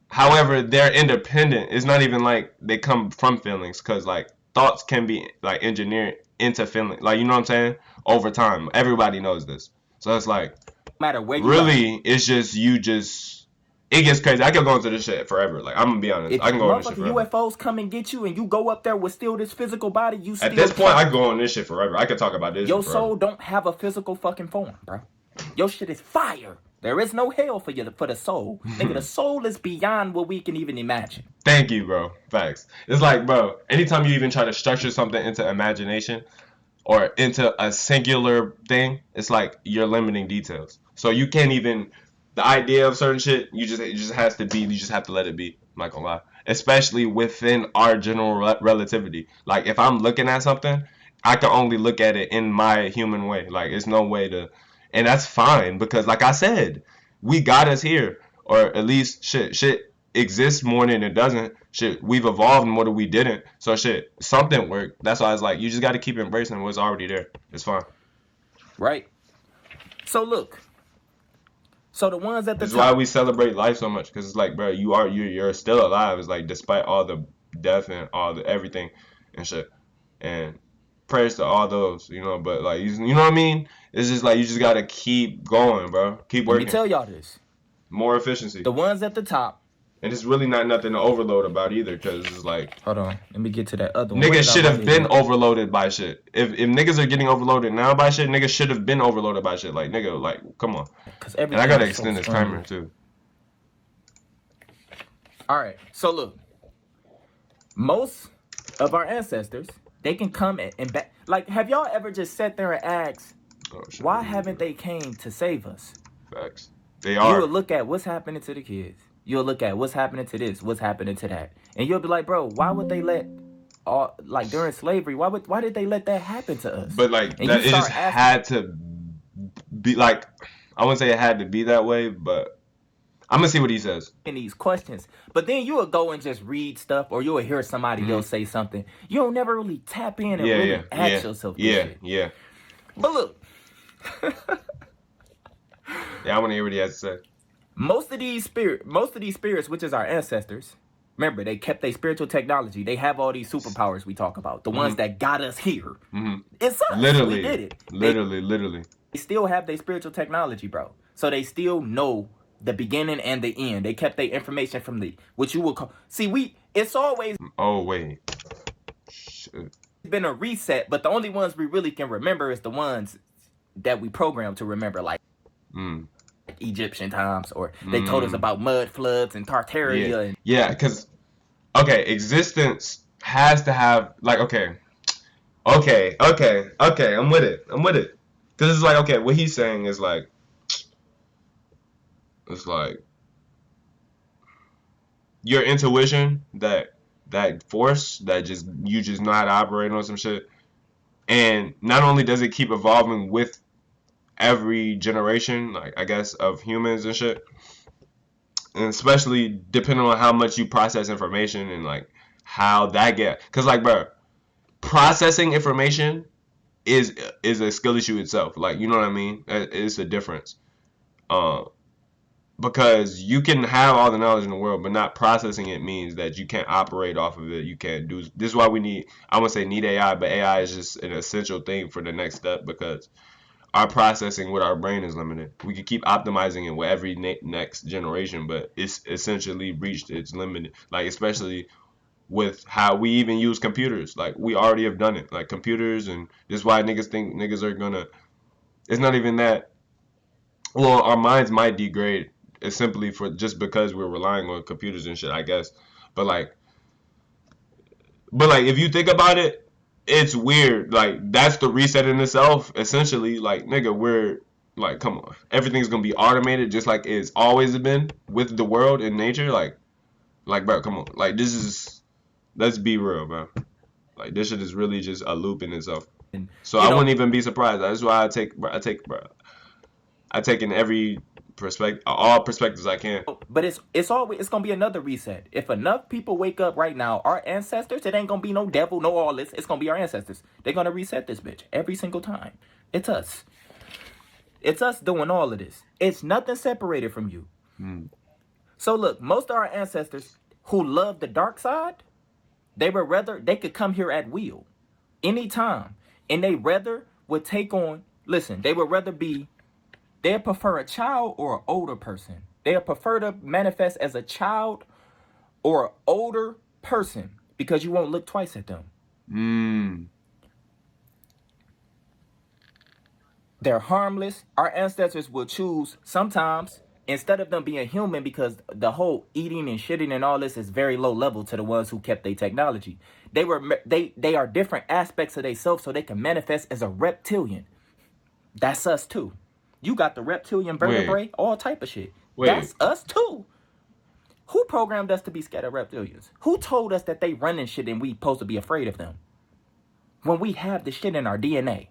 However, they're independent. It's not even like they come from feelings, because like thoughts can be like engineered into feeling. Like, you know what I'm saying? Over time, everybody knows this. So it's like, No matter where you at. really, it's just you just. It gets crazy. I could go into this shit forever. Like, I'm gonna be honest. If I can go on this shit motherfucking forever. UFOs come and get you and you go up there with still this physical body, you still At this point, trapped. I can go on this shit forever. I could talk about this Your shit forever. soul don't have a physical fucking form, bro. Your shit is fire. There is no hell for the soul. Nigga, the soul is beyond what we can even imagine. Thank you, bro. Facts. It's like, bro, anytime you even try to structure something into imagination or into a singular thing, it's like you're limiting details. So you can't even the idea of certain shit, it just has to be, you just have to let it be. I'm not gonna lie. Especially within our general relativity. Like if I'm looking at something, I can only look at it in my human way. Like it's no way to, and that's fine because like I said, we got us here, or at least shit exists more than it doesn't. Shit, we've evolved more than we didn't. So shit, something worked. That's why I was like, you just got to keep embracing what's already there. It's fine. Right? So look. So the ones at the This is top. why we celebrate life so much, because it's like, bro, you're still alive. It's like despite all the death and all the everything and shit. And prayers to all those, you know. But like, you know what I mean? It's just like you just gotta keep going, bro. Keep Let me working. tell y'all this. More efficiency. The ones at the top. And it's really not nothing to overload about either, because it's like, Hold on. Let me get to that other one. niggas should have been overloaded by shit. If niggas are getting overloaded now by shit, niggas should have been overloaded by shit. Like, nigga, like, come on. And I gotta extend this timer too. Alright, so look. Most of our ancestors, they can come and back. Like, have y'all ever just sat there and asked, why haven't they came to save us? Facts. They are. You will look at what's happening to the kids. You'll look at what's happening to this, what's happening to that. And you'll be like, bro, why would they let like during slavery, why did they let that happen to us? But like that, it just had to be like, I wouldn't say it had to be that way, but I'm gonna see what he says in these questions. But then you will go and just read stuff, or you will hear somebody else say something. You don't never really tap in and really ask yourself this shit. Yeah. But look. Yeah, I want to hear what he has to say. Most of these spirits, which is our ancestors, remember, they kept their spiritual technology. They have all these superpowers we talk about. The ones that got us here. It's us. Literally. We did it. Literally. They still have their spiritual technology, bro. So they still know the beginning and the end. They kept their information from the, what you would call, it's always. Oh, wait. Shit. Been a reset, but the only ones we really can remember is the ones that we programmed to remember, like Egyptian times, or they told us about mud floods and Tartaria. Yeah, because existence has to have like okay, I'm with it, because it's like, okay, what he's saying is like, it's like your intuition, that force that you just know how to operate on some shit, and not only does it keep evolving with every generation, like I guess, of humans and shit, and especially depending on how much you process information and like how that because like, bro, processing information is a skill issue itself. Like, you know what I mean? It's a difference. Because you can have all the knowledge in the world, but not processing it means that you can't operate off of it. You can't do. This is why we need, I wouldn't say need AI, but AI is just an essential thing for the next step, because our processing with our brain is limited. We could keep optimizing it with every next generation, but it's essentially reached its limit. Like, especially with how we even use computers. Like, we already have done it. Like, computers, and this is why niggas think niggas are gonna, it's not even that, well, our minds might degrade. It's simply for just because we're relying on computers and shit, I guess. But like, if you think about it, it's weird. Like, that's the reset in itself, essentially. Like, nigga, we're like, come on, everything's gonna be automated just like it's always been with the world and nature. Like, bro, come on. Like, this is let's be real, bro. Like this shit is really just a loop in itself. And So I wouldn't even be surprised. That's why I take in every perspective, all perspectives I can. but it's gonna be another reset. If enough people wake up right now, our ancestors, it ain't gonna be no devil, no all this. It's gonna be our ancestors. They're gonna reset this bitch every single time. It's us. It's us doing all of this. It's nothing separated from you. So look, most of our ancestors who love the dark side, they could come here at will, anytime, and they rather would take on. Listen, they would rather be. They prefer a child or an older person. They prefer to manifest as a child or an older person because you won't look twice at them. They're harmless. Our ancestors will choose sometimes, instead of them being human, because the whole eating and shitting and all this is very low level to the ones who kept their technology. They are different aspects of themselves, so they can manifest as a reptilian. That's us too. You got the reptilian vertebrae, all type of shit. That's us too. Who programmed us to be scared of reptilians? Who told us that they running shit and we supposed to be afraid of them? When we have the shit in our DNA.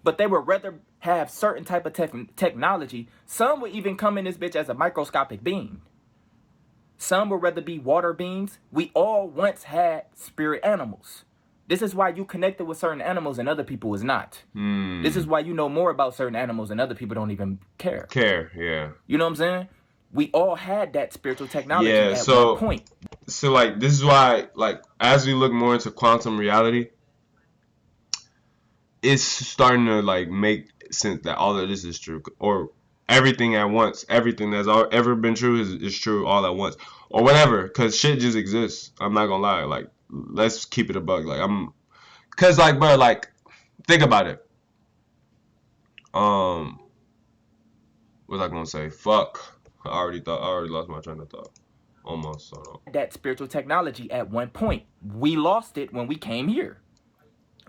But they would rather have certain type of technology. Some would even come in this bitch as a microscopic being. Some would rather be water beings. We all once had spirit animals. This is why you connected with certain animals and other people is not. This is why you know more about certain animals and other people don't even care. Yeah. You know what I'm saying? We all had that spiritual technology at one point. So like this is why, like, as we look more into quantum reality, it's starting to like make sense that all of this is true, or everything at once, everything that's ever been true is true all at once, or whatever, because shit just exists. I'm not gonna lie, like, let's keep it a bug. Like, cause like, bro, like, think about it. What was I gonna say? Fuck, I already lost my train of thought. Almost. So that spiritual technology at one point. We lost it when we came here.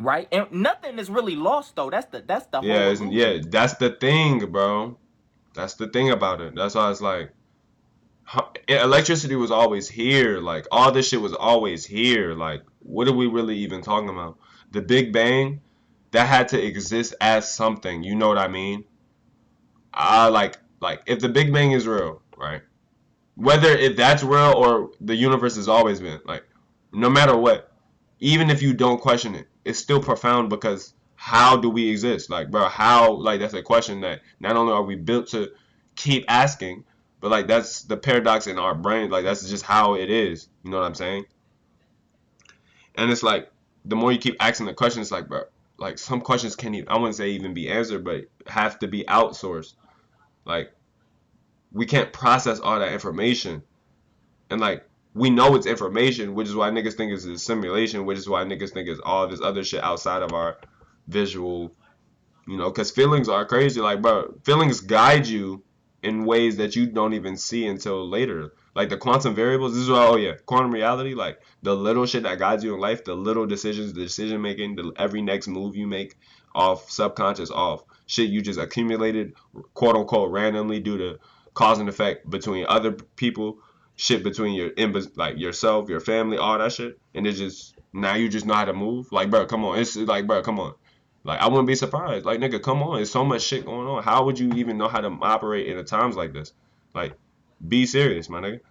Right? And nothing is really lost though. That's the whole illusion. Yeah, that's the thing, bro. That's the thing about it. That's why it's like, electricity was always here. Like, all this shit was always here. Like, what are we really even talking about? The Big Bang, that had to exist as something. You know what I mean? Like if the Big Bang is real, right? Whether if that's real or the universe has always been, like, no matter what, even if you don't question it, it's still profound, because how do we exist? Like, bro, how? Like, that's a question that not only are we built to keep asking, but like, that's the paradox in our brain. Like, that's just how it is. You know what I'm saying? And it's like, the more you keep asking the questions, it's like, bro, like, some questions can't even, I wouldn't say even be answered, but have to be outsourced. Like, we can't process all that information. And like, we know it's information, which is why niggas think it's a simulation, which is why niggas think it's all this other shit outside of our visual, you know, because feelings are crazy. Like, bro, feelings guide you in ways that you don't even see until later. Like the quantum variables, this is why, oh yeah, quantum reality, like the little shit that guides you in life, the little decisions, the decision making, every next move you make, off subconscious, off shit you just accumulated, quote unquote, randomly due to cause and effect between other people, shit between like yourself, your family, all that shit, and it's just, now you just know how to move. Like, bro, come on, it's like, bro, come on. Like, I wouldn't be surprised. Like, nigga, come on. There's so much shit going on. How would you even know how to operate in a times like this? Like, be serious, my nigga.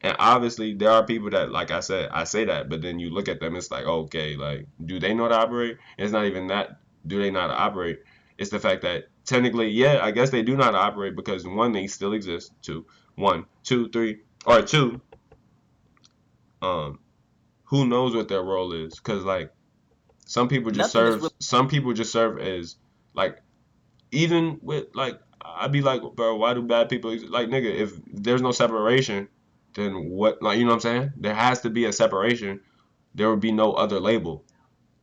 And obviously, there are people that, like I said, I say that, but then you look at them, it's like, okay, like, do they know how to operate? It's not even that, do they know how to operate? It's the fact that technically, yeah, I guess they do know how to operate, because one, they still exist. Two, who knows what their role is? Because, like, some people just serve as, like, even with, like, I'd be like, bro, why do bad people exist? Like, nigga, if there's no separation, then what? Like, you know what I'm saying? There has to be a separation. There would be no other label.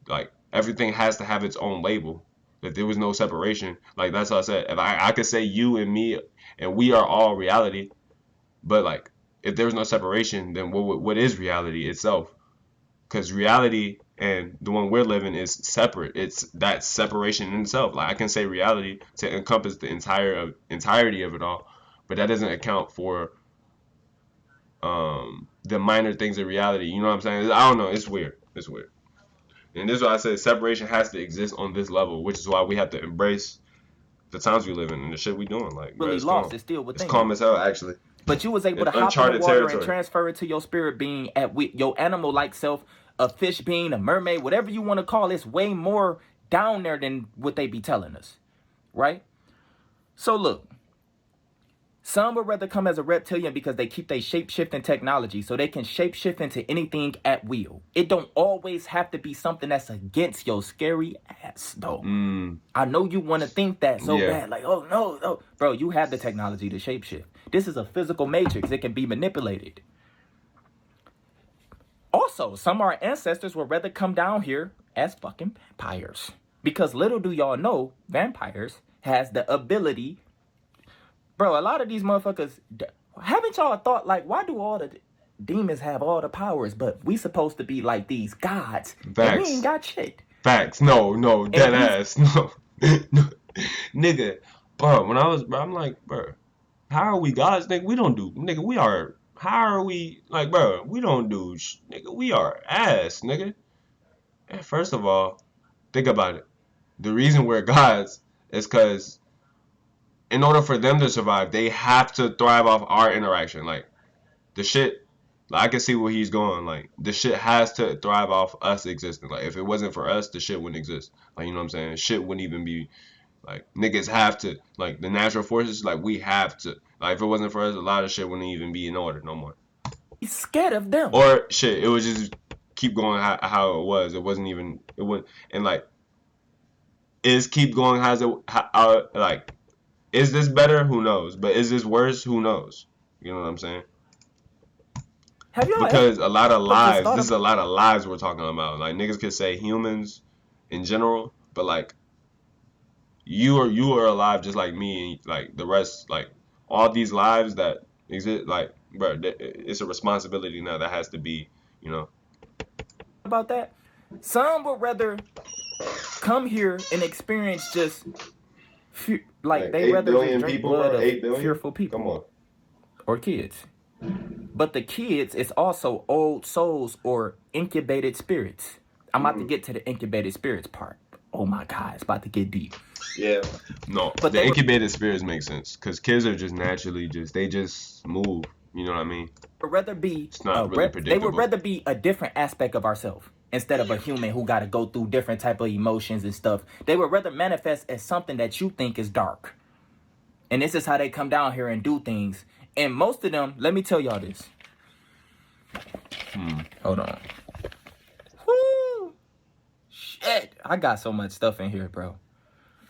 Like, everything has to have its own label. If there was no separation, like, that's what I said. If I could say you and me and we are all reality, but like, if there was no separation, then what is reality itself? Because reality and the one we're living is separate. It's that separation in itself. Like, I can say reality to encompass the entirety of it all, but that doesn't account for the minor things of reality. You know what I'm saying? I don't know. It's weird. It's weird. And this is why I said separation has to exist on this level, which is why we have to embrace the times we live in and the shit we doing. Like, bro, Really it's lost. calm. It's still within It's calm you. as hell, actually. But you was able to hop in the water and transfer it to your spirit being, your animal-like self, a fish being, a mermaid, whatever you want to call it. It's way more down there than what they be telling us, right? So look, some would rather come as a reptilian because they keep their shape-shifting technology so they can shape-shift into anything at will. It don't always have to be something that's against your scary ass, though. I know you want to think that so bad, like, oh, no. Bro, you have the technology to shape-shift. This is a physical matrix. It can be manipulated. Also, some of our ancestors would rather come down here as fucking vampires. Because little do y'all know, vampires has the ability. Bro, a lot of these motherfuckers, haven't y'all thought, like, why do all the demons have all the powers, but we supposed to be like these gods? Facts. And we ain't got shit. Facts. No, dead ass. No. Nigga, bro, when I was, bro, I'm like, bro, how are we gods? Nigga, we don't do, nigga, we are, how are we, like, bro, we don't do, nigga, we are ass, nigga. And first of all, think about it. The reason we're gods is because in order for them to survive, they have to thrive off our interaction. Like, the shit, like, I can see where he's going. Like, the shit has to thrive off us existing. Like, if it wasn't for us, the shit wouldn't exist. Like, you know what I'm saying? Shit wouldn't even be, like, niggas have to. Like, the natural forces, like, we have to. Like, if it wasn't for us, a lot of shit wouldn't even be in order no more. He's scared of them. Or, shit, it would just keep going how it was. It wasn't even, it wouldn't, and, like, is keep going how, like, is this better? Who knows? But is this worse? Who knows? You know what I'm saying? Because a lot of lives, this is a lot of lives we're talking about. Like, niggas could say humans in general, but, like, you are alive just like me, and, like, the rest, like, all these lives that exist, like, bro, it's a responsibility now that has to be, you know. About that, some would rather come here and experience just, like they rather just drink blood of fearful people. Come on. Or kids. But the kids is also old souls or incubated spirits. I'm about to get to the incubated spirits part. Oh my God, it's about to get deep. Yeah. No, but the incubated spirits make sense because kids are just naturally they just move. You know what I mean? Would rather be it's not really predictable. They would rather be a different aspect of ourselves instead of a human who got to go through different type of emotions and stuff. They would rather manifest as something that you think is dark. And this is how they come down here and do things. And most of them, let me tell y'all this. Hold on. Woo! Shit. I got so much stuff in here, bro.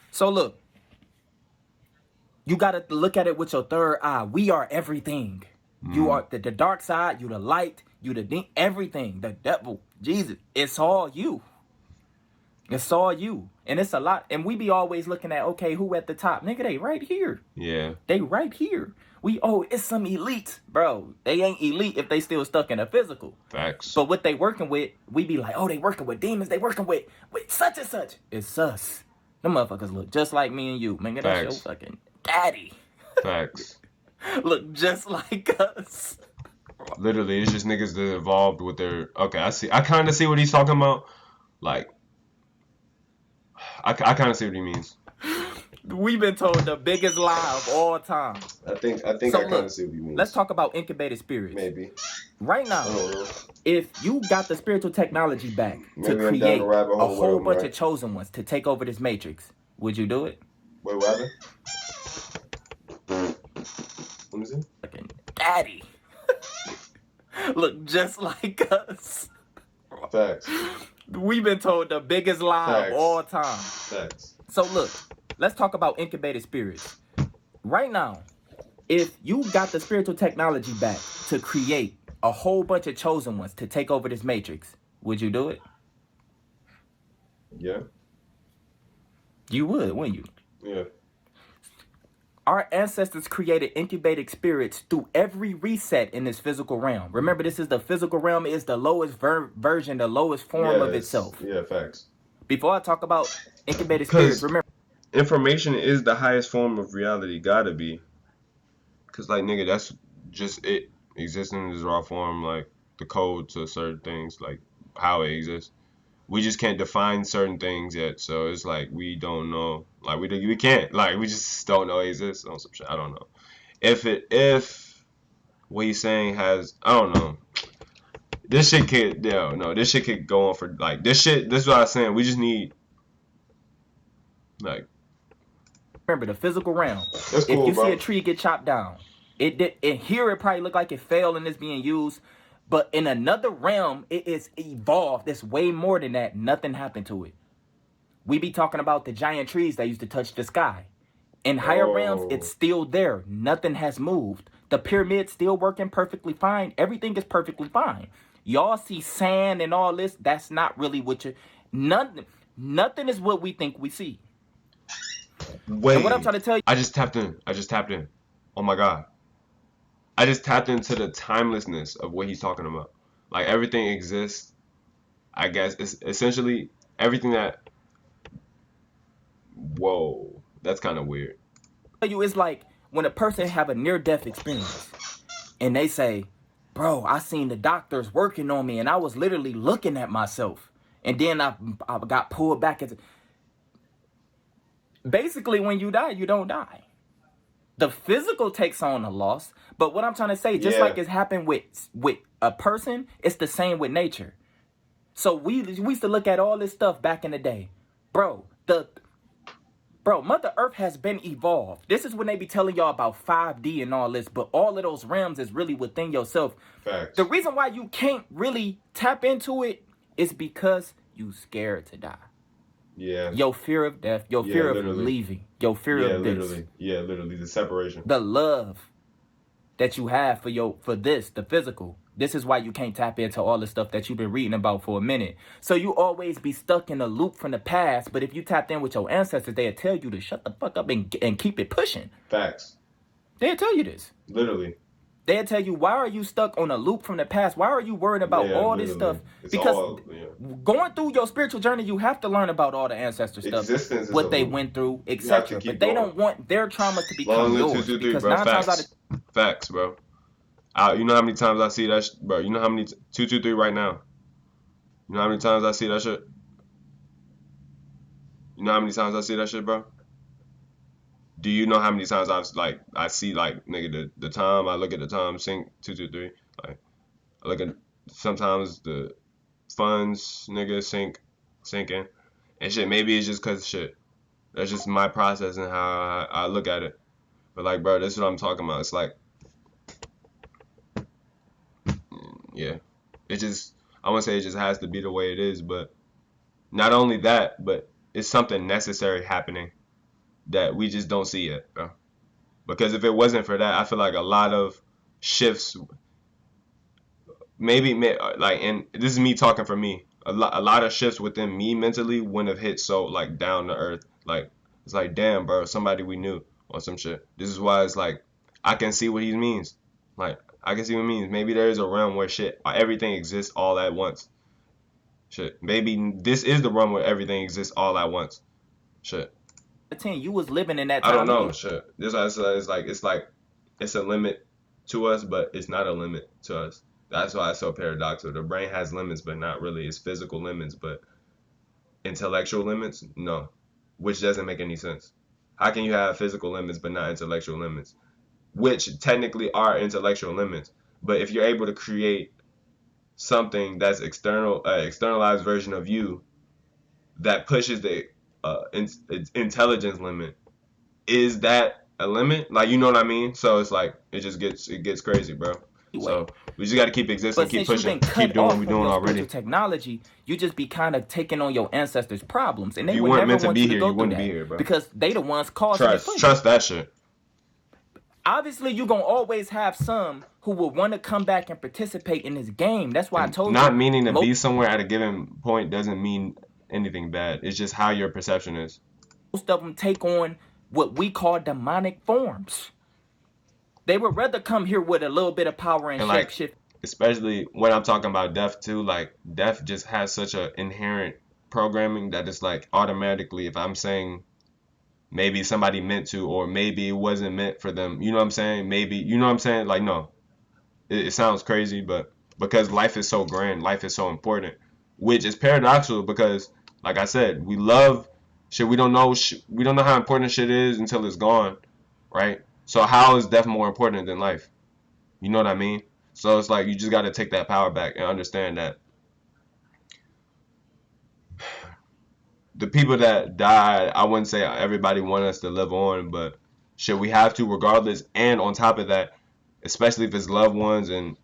So look. You got to look at it with your third eye. We are everything. You are the dark side. You the light. You the everything. The devil. Jesus. It's all you. It's all you. And it's a lot. And we be always looking at, okay, who at the top? Nigga, they right here. Yeah. They right here. It's some elites. Bro, they ain't elite if they still stuck in a physical. Facts. But what they working with, we be like, oh, they working with demons. They working with such and such. It's us. Them motherfuckers look just like me and you. Man, that's your fucking daddy. Facts. Look just like us. Literally, it's just niggas that evolved with their... Okay, I kind of see what he's talking about. Like, I kind of see what he means. We've been told the biggest lie of all time. I think I kind of see what he means. Let's talk about incubated spirits. Maybe. Right now, if you got the spiritual technology back to create a whole bunch of chosen ones to take over this matrix, would you do it? Wait, what happened? Let me see. Fucking daddy. Look just like us. Facts. We've been told the biggest lie of all time. Facts. So look, let's talk about incubated spirits. Right now, if you got the spiritual technology back to create a whole bunch of chosen ones to take over this matrix, would you do it? Yeah. You would, wouldn't you? Yeah. Our ancestors created incubated spirits through every reset in this physical realm. Remember, this is the physical realm. It is the lowest version, the lowest form of itself. Yeah, facts. Before I talk about incubated spirits, remember. Information is the highest form of reality. Gotta be. Because, like, nigga, that's just it. existence is raw form, like the code to certain things, like how it exists. We just can't define certain things yet, so it's like we don't know. Like we can't. Like we just don't know it exists on some shit. I don't know if what he's saying has. I don't know. This shit could no. This shit could go on for like this shit. This is what I was saying. We just need like. Remember the physical realm. That's cool, if you bro. see a tree get chopped down, it did. And here it probably look like it fell and it's being used, but in another realm, it is evolved. It's way more than that. Nothing happened to it. We be talking about the giant trees that used to touch the sky. In higher realms, it's still there. Nothing has moved. The pyramid's still working perfectly fine. Everything is perfectly fine. Y'all see sand and all this. That's not really what you. Nothing is what we think we see. Wait. And what I'm trying to tell you. I just tapped in. Oh my God. I just tapped into the timelessness of what he's talking about. Like everything exists. I guess it's essentially everything that. Whoa, that's kind of weird. It's like when a person have a near-death experience and they say, bro, I seen the doctors working on me and I was literally looking at myself. And then I got pulled back. Basically, when you die, you don't die. The physical takes on a loss. But what I'm trying to say, just like it's happened with a person, it's the same with nature. So we used to look at all this stuff back in the day. Bro, Mother Earth has been evolved. This is when they be telling y'all about 5D and all this, but all of those realms is really within yourself. Facts. The reason why you can't really tap into it is because you scared to die. Yeah. Your fear of death, your fear of leaving, your fear of this. Literally, the separation. The love that you have for this, the physical. This is why you can't tap into all the stuff that you've been reading about for a minute. So you always be stuck in a loop from the past. But if you tapped in with your ancestors, they'll tell you to shut the fuck up and keep it pushing. Facts. They'll tell you this. Literally. They'll tell you, why are you stuck on a loop from the past? Why are you worried about all this stuff? Because going through your spiritual journey, you have to learn about all the ancestor stuff, what they went through, etc. But they don't want their traumas to become yours. Because 9 times out of... Facts, bro. You know how many times I see that, bro? You know how many 223 right now? You know how many times I see that shit? You know how many times I see that shit, bro? Do you know how many times I see like nigga the time? I look at the time sync 223. Like I look at sometimes the funds nigga sinking and shit. Maybe it's just cause shit. That's just my process and how I look at it. But like, bro, this is what I'm talking about. It's like. Yeah, it just, I wouldn't say it just has to be the way it is, but not only that, but it's something necessary happening that we just don't see yet, bro. Because if it wasn't for that, I feel like a lot of shifts, maybe, like, and this is me talking for me, a lot of shifts within me mentally wouldn't have hit so, like, down to earth. Like, it's like, damn, bro, somebody we knew or some shit. This is why it's like, I can see what he means. Like, I can see what it means. Maybe there is a realm where shit, everything exists all at once. Shit. Maybe this is the realm where everything exists all at once. Shit. You was living in that time. I don't know. Shit. This it's like it's a limit to us, but it's not a limit to us. That's why it's so paradoxical. The brain has limits, but not really. It's physical limits, but intellectual limits, no. Which doesn't make any sense. How can you have physical limits but not intellectual limits? Which technically are intellectual limits. But if you're able to create something that's externalized version of you that pushes the intelligence limit, is that a limit? Like, you know what I mean? So it's like, it gets crazy, bro. So we just got to keep existing, keep pushing, keep doing what we're doing already. Technology, you just be kind of taking on your ancestors' problems, and they would never want you to go through that, here, bro. Because they the ones causing it. Trust that shit. Obviously, you're going to always have some who will want to come back and participate in this game. That's why I told you. Not meaning to be somewhere at a given point doesn't mean anything bad. It's just how your perception is. Most of them take on what we call demonic forms. They would rather come here with a little bit of power and shape shift. Especially when I'm talking about death too. Like, death just has such an inherent programming that it's like automatically, if I'm saying maybe somebody meant to, or maybe it wasn't meant for them. You know what I'm saying? Maybe, you know what I'm saying? Like, no. It sounds crazy, but because life is so grand, life is so important, which is paradoxical because, like I said, we love shit. We don't know how important shit is until it's gone, right? So how is death more important than life? You know what I mean? So it's like you just got to take that power back and understand that the people that died, I wouldn't say everybody wanted us to live on, but shit, we have to regardless. And on top of that, especially if it's loved ones and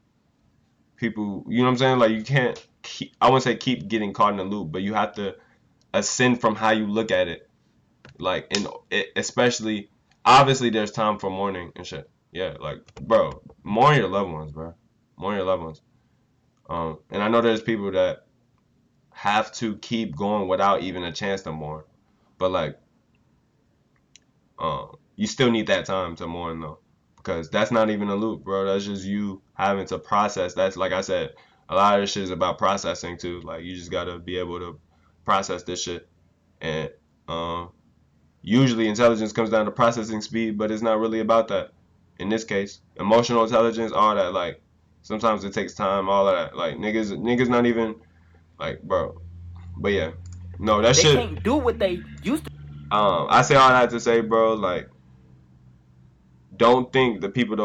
people, you know what I'm saying? Like you can't keep, I wouldn't say keep getting caught in the loop, but you have to ascend from how you look at it. Like, and especially, obviously, there's time for mourning and shit. Yeah, like, bro, mourn your loved ones, bro. Mourn your loved ones. And I know there's people that have to keep going without even a chance to mourn, but like, you still need that time to mourn though, because that's not even a loop, bro. That's just you having to process. That's like I said, a lot of this shit is about processing too. Like, you just gotta be able to process this shit, and um, usually intelligence comes down to processing speed, but it's not really about that. In this case, emotional intelligence, all that, like sometimes it takes time, all of that. Like niggas not even like, bro. But yeah, no, that They shit. can't do what they used to. I say all that to say, bro, like don't think the people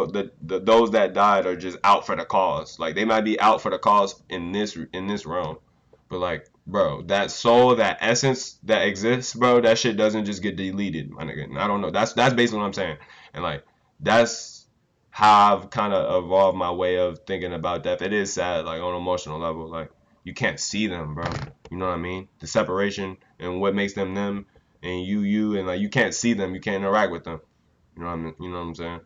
those that died are just out for the cause. Like they might be out for the cause in this realm, but like, bro, that soul, that essence that exists, bro, that shit doesn't just get deleted, my nigga. And I don't know. That's basically what I'm saying, and like that's how I've kind of evolved my way of thinking about death. It is sad, like on an emotional level, like you can't see them, bro. You know what I mean? The separation and what makes them them, and you, and like you can't see them, you can't interact with them. You know what I mean? You know what I'm saying?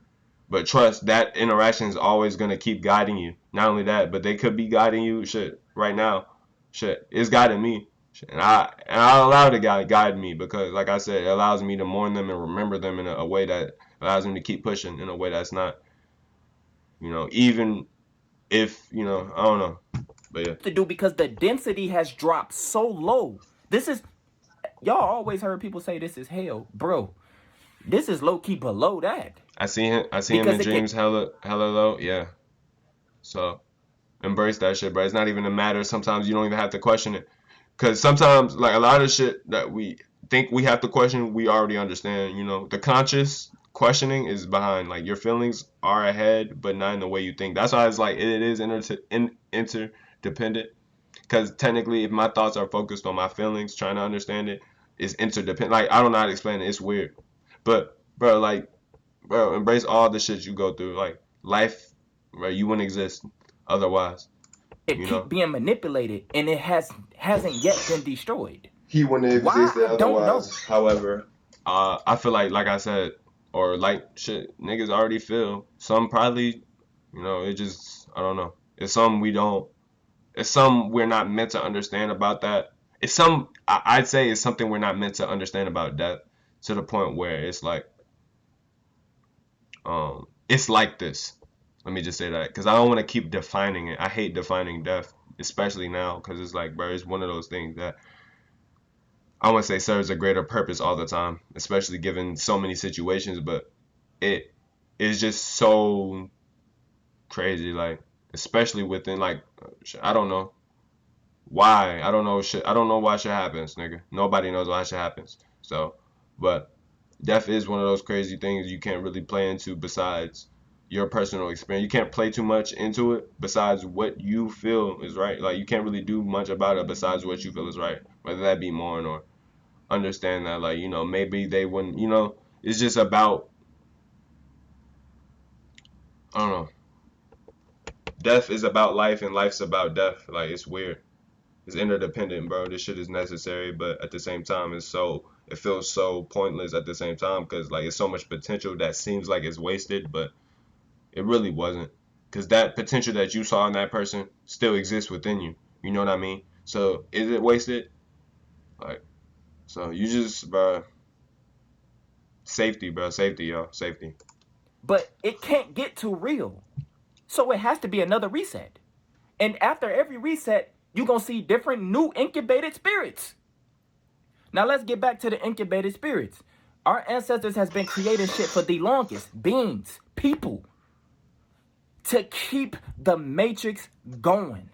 But trust that interaction is always gonna keep guiding you. Not only that, but they could be guiding you. Shit, right now, shit, it's guiding me. Shit, and I allow the guy guide me because, like I said, it allows me to mourn them and remember them in a way that allows me to keep pushing in a way that's not, even if I don't know, but yeah. To do because the density has dropped so low. This is y'all always heard people say this is hell, bro. This is low key below that I see him because in it can. dreams, hella low, yeah. So embrace that shit, bro. It's not even a matter. Sometimes you don't even have to question it. Because sometimes, like a lot of shit that we think we have to question, we already understand. The conscious questioning is behind. Like your feelings are ahead, but not in the way you think. That's why it's like it is interdependent. Because technically, if my thoughts are focused on my feelings, trying to understand it, it's interdependent. Like I don't know how to explain it. It's weird, but bro, like bro, embrace all the shit you go through. Like life, right? You wouldn't exist otherwise. It You keep know. being manipulated and it hasn't yet been destroyed. He wouldn't have Why? existed I don't otherwise. know. However, I feel like I said, or like shit, niggas already feel. Some probably, it just I don't know. It's some we don't. It's some we're not meant to understand about that. It's some I'd say it's something we're not meant to understand about death to the point where it's like this. Let me just say that because I don't want to keep defining it. I hate defining death, especially now because it's like, bro, it's one of those things that I wouldn't say serves a greater purpose all the time, especially given so many situations, but it is just so crazy, like especially within like I don't know why. I don't know shit. I don't know why shit happens, nigga. Nobody knows why shit happens. So, but death is one of those crazy things you can't really play into besides your personal experience. You can't play too much into it besides what you feel is right. Like you can't really do much about it besides what you feel is right, whether that be mourn or understand that like maybe they wouldn't it's just about I don't know, death is about life and life's about death. Like it's weird, it's interdependent, bro. This shit is necessary, but at the same time it feels so pointless at the same time because like it's so much potential that seems like it's wasted, but it really wasn't, because that potential that you saw in that person still exists within you. You know what I mean? So is it wasted? Like, so you just bro, safety, bro, safety, yo, safety. But it can't get too real. So it has to be another reset. And after every reset, you're going to see different new incubated spirits. Now let's get back to the incubated spirits. Our ancestors has been creating shit for the longest. Beings, people. to keep the matrix going.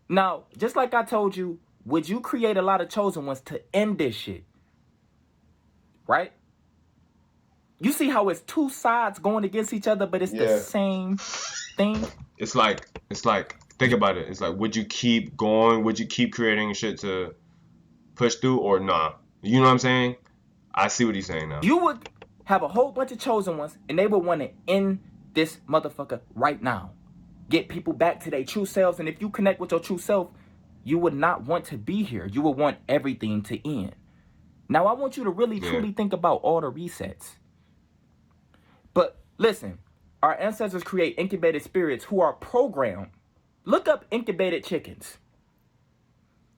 Now, just like I told you, would you create a lot of chosen ones to end this shit? Right? You see how it's two sides going against each other, but it's the same thing? It's like, think about it. It's like, would you keep going? Would you keep creating shit to push through or nah? You know what I'm saying? I see what he's saying now. You would have a whole bunch of chosen ones, and they would want to end this motherfucker right now. Get people back to their true selves, and if you connect with your true self, you would not want to be here. You would want everything to end. Now, I want you to really, truly think about all the resets. But listen, our ancestors create incubated spirits who are programmed. Look up incubated chickens.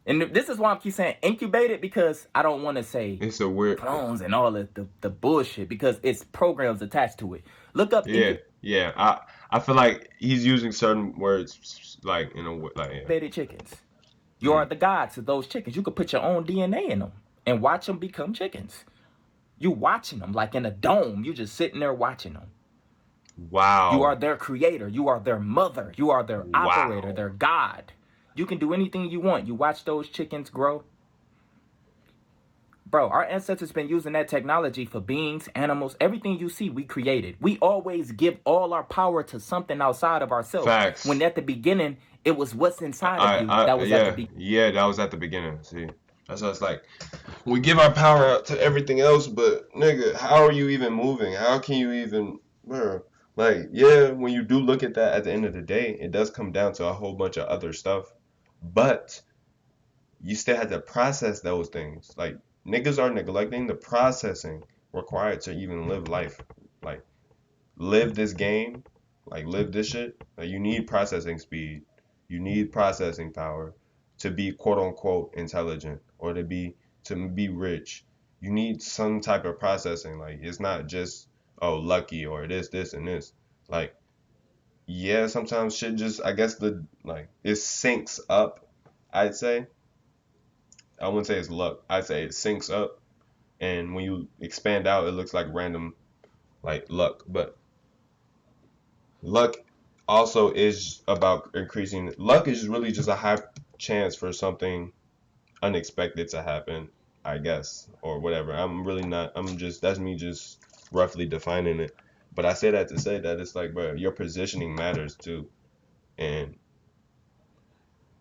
And this is why I keep saying incubated, because I don't want to say it's a weird clones and all of the bullshit, because it's programs attached to it. Look up. I feel like he's using certain words like in a like incubated chickens. You are the gods of those chickens. You could put your own DNA in them and watch them become chickens. You watching them like in a dome. You just sitting there watching them. Wow. You are their creator. You are their mother. You are their operator, their god. You can do anything you want. You watch those chickens grow. Bro, our ancestors been using that technology for beings, animals, everything you see, we created. We always give all our power to something outside of ourselves. Facts. When at the beginning, it was what's inside of you that was at the beginning. Yeah, that was at the beginning. See, that's what it's like. We give our power out to everything else, but nigga, how are you even moving? How can you even, bro? Like, yeah, when you do look at that at the end of the day, it does come down to a whole bunch of other stuff. But you still have to process those things. Like, niggas are neglecting the processing required to even live life. Like, live this game. Like, live this shit. Like, you need processing speed. You need processing power to be quote unquote intelligent or to be rich. You need some type of processing. Like, it's not just, oh, lucky or this, and this. Like, yeah, sometimes shit just, I guess it syncs up, I'd say. I wouldn't say it's luck. I'd say it syncs up. And when you expand out, it looks like random, like luck. But luck also is about increasing. Luck is really just a high chance for something unexpected to happen, I guess, or whatever. That's me just roughly defining it. But I say that to say that it's like, bro, your positioning matters too. And,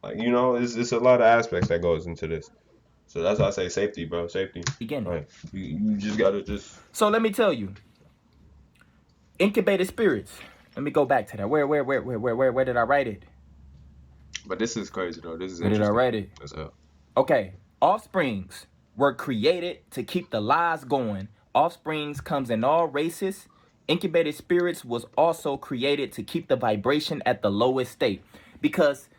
like, you know, it's a lot of aspects that goes into this. So that's why I say safety, bro. Safety. Beginning. Right. You just gotta just. So let me tell you, incubated spirits. Let me go back to that. Where did I write it? But this is crazy though. This is Where did I write it? That's hell. Okay. Offsprings were created to keep the lies going. Offsprings comes in all races. Incubated spirits was also created to keep the vibration at the lowest state, because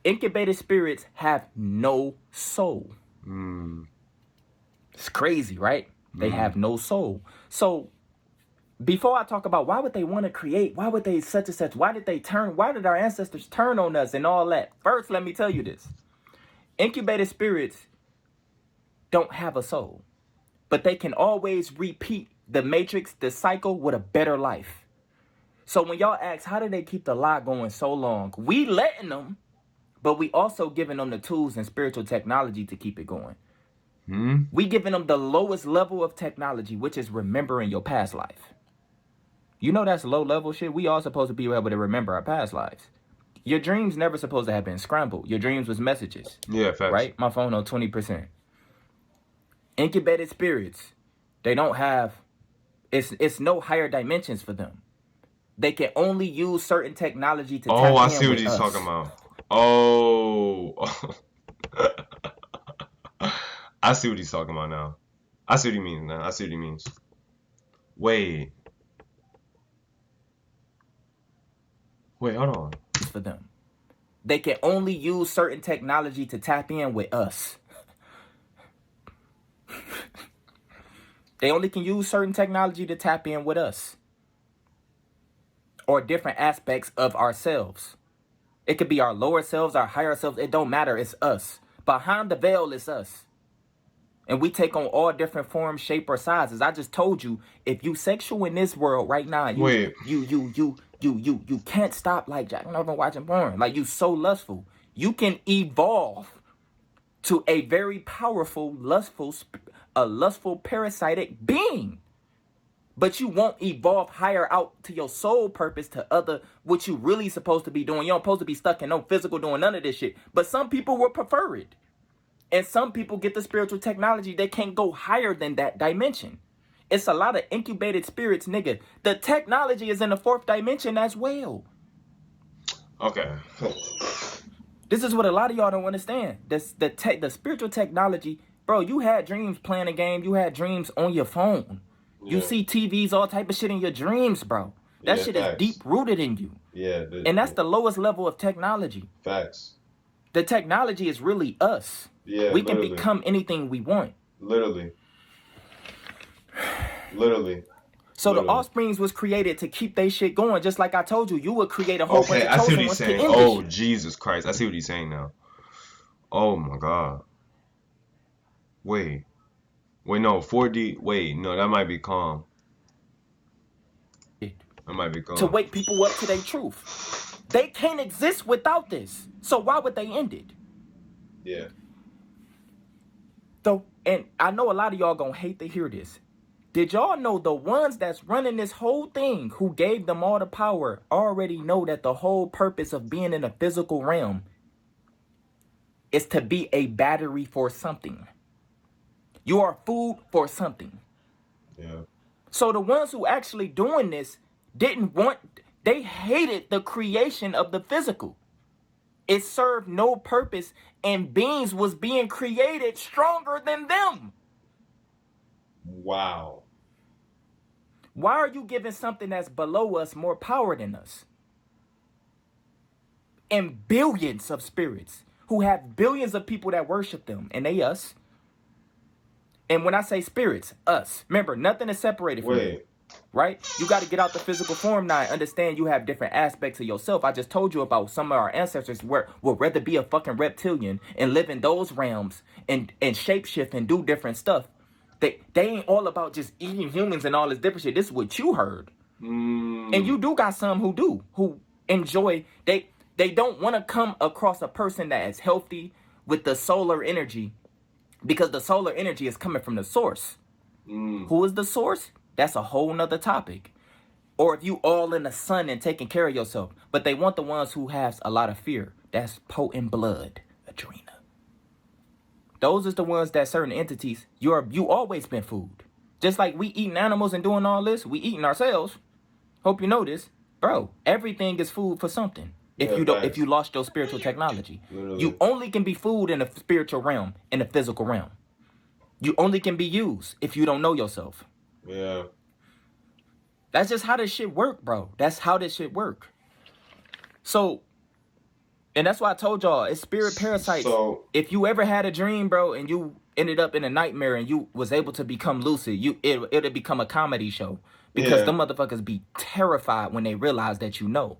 incubated spirits have no soul. It's crazy, right? They have no soul. So before I talk about why would they want to create, why would they such and such, why did our ancestors turn on us and all that? First, let me tell you this. Incubated spirits don't have a soul, but they can always repeat the matrix, the cycle, with a better life. So when y'all ask, how do they keep the lie going so long? We letting them, but we also giving them the tools and spiritual technology to keep it going. We giving them the lowest level of technology, which is remembering your past life. You know that's low level shit. We all supposed to be able to remember our past lives. Your dreams never supposed to have been scrambled. Your dreams was messages. Yeah, facts. Right? My phone on 20%. Incubated spirits, they don't have, it's no higher dimensions for them. They can only use certain technology to tap in with us. Oh, I see what he's talking about. Oh. I see what he's talking about now. I see what he means now. I see what he means. Wait, hold on. For them. They can only use certain technology to tap in with us. They only can use certain technology to tap in with us. Or different aspects of ourselves. It could be our lower selves, our higher selves. It don't matter. It's us. Behind the veil is us. And we take on all different forms, shape, or sizes. I just told you, if you sexual in this world right now, you can't stop like jacking over watching porn. Like, you so lustful. You can evolve to a very powerful, lustful parasitic being. But you won't evolve higher out to your soul purpose, to other, what you really supposed to be doing. You don't supposed to be stuck in no physical doing none of this shit. But some people will prefer it. And some people get the spiritual technology. They can't go higher than that dimension. It's a lot of incubated spirits, nigga. The technology is in the 4th dimension as well. Okay. This is what a lot of y'all don't understand. The spiritual technology, bro, you had dreams playing a game. You had dreams on your phone. You see TVs, all type of shit in your dreams, bro. That shit is deep rooted in you. Yeah. And that's the lowest level of technology. Facts. The technology is really us. Yeah, we can become anything we want. Literally. So the offsprings was created to keep they shit going. Just like I told you, you would create a whole bunch of chosen ones to end this shit. Oh, Jesus Christ. I see what he's saying now. Oh, my God. Wait, no, 4D. Wait, no, that might be calm. That might be calm. To wake people up to their truth. They can't exist without this. So why would they end it? Yeah. So, and I know a lot of y'all gonna hate to hear this. Did y'all know the ones that's running this whole thing, who gave them all the power, already know that the whole purpose of being in the physical realm is to be a battery for something. You are food for something. Yeah. So the ones who actually doing this they hated the creation of the physical. It served no purpose, and beings was being created stronger than them. Wow. Why are you giving something that's below us more power than us? And billions of spirits who have billions of people that worship them, and they us. And when I say spirits, us. Remember, nothing is separated from you. Right? You got to get out the physical form now and understand you have different aspects of yourself. I just told you about some of our ancestors would rather be a fucking reptilian and live in those realms and shapeshift and do different stuff. They ain't all about just eating humans and all this different shit. This is what you heard. And you do got some who enjoy, they don't want to come across a person that is healthy with the solar energy, because the solar energy is coming from the source. Who is the source? That's a whole nother topic. Or if you all in the sun and taking care of yourself. But they want the ones who has a lot of fear. That's potent blood, Adrena. Those is the ones that certain entities, you always been food. Just like we eating animals and doing all this, we eating ourselves. Hope you know this. Bro, everything is food for something. If you lost your spiritual technology. Literally. You only can be food in the spiritual realm, in the physical realm. You only can be used if you don't know yourself. Yeah. That's just how this shit work, bro. That's how this shit work. So, and that's why I told y'all, it's spirit parasites. So, if you ever had a dream, bro, and you ended up in a nightmare and you was able to become lucid, it'll become a comedy show. Because them motherfuckers be terrified when they realize that you know.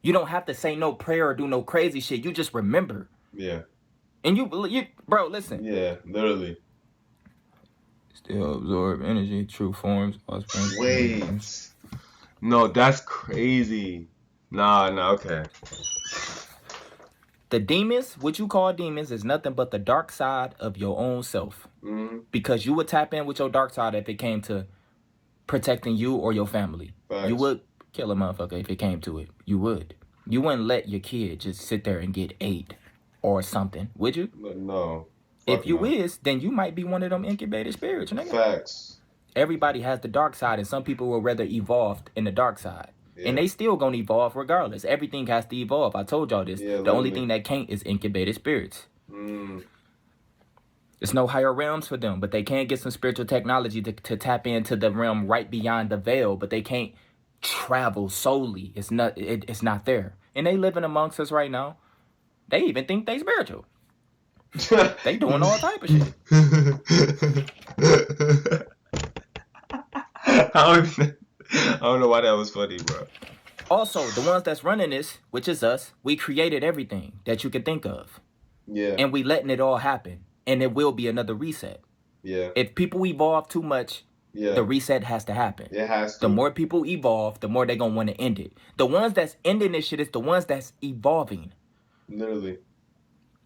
You don't have to say no prayer or do no crazy shit. You just remember. Yeah. And you bro, listen. Yeah, literally. Still absorb energy, true forms. Wait. No, that's crazy. Nah, okay. The demons, what you call demons, is nothing but the dark side of your own self. Because you would tap in with your dark side if it came to protecting you or your family. Facts. You would kill a motherfucker if it came to it. You would. You wouldn't let your kid just sit there and get ate or something, would you? No. If you is, then you might be one of them incubated spirits, nigga. Facts. Everybody has the dark side, and some people will rather evolve in the dark side. Yeah. And they still gonna evolve regardless. Everything has to evolve. I told y'all this. The only thing that can't is incubated spirits. There's no higher realms for them, but they can get some spiritual technology to tap into the realm right beyond the veil, but they can't travel solely. It's not there. And they living amongst us right now. They even think they spiritual. They doing all type of shit. I don't know why that was funny, bro. Also, the ones that's running this, which is us, we created everything that you could think of. Yeah. And we letting it all happen. And it will be another reset. Yeah. If people evolve too much, the reset has to happen. It has to. The more people evolve, the more they're going to want to end it. The ones that's ending this shit is the ones that's evolving. Literally.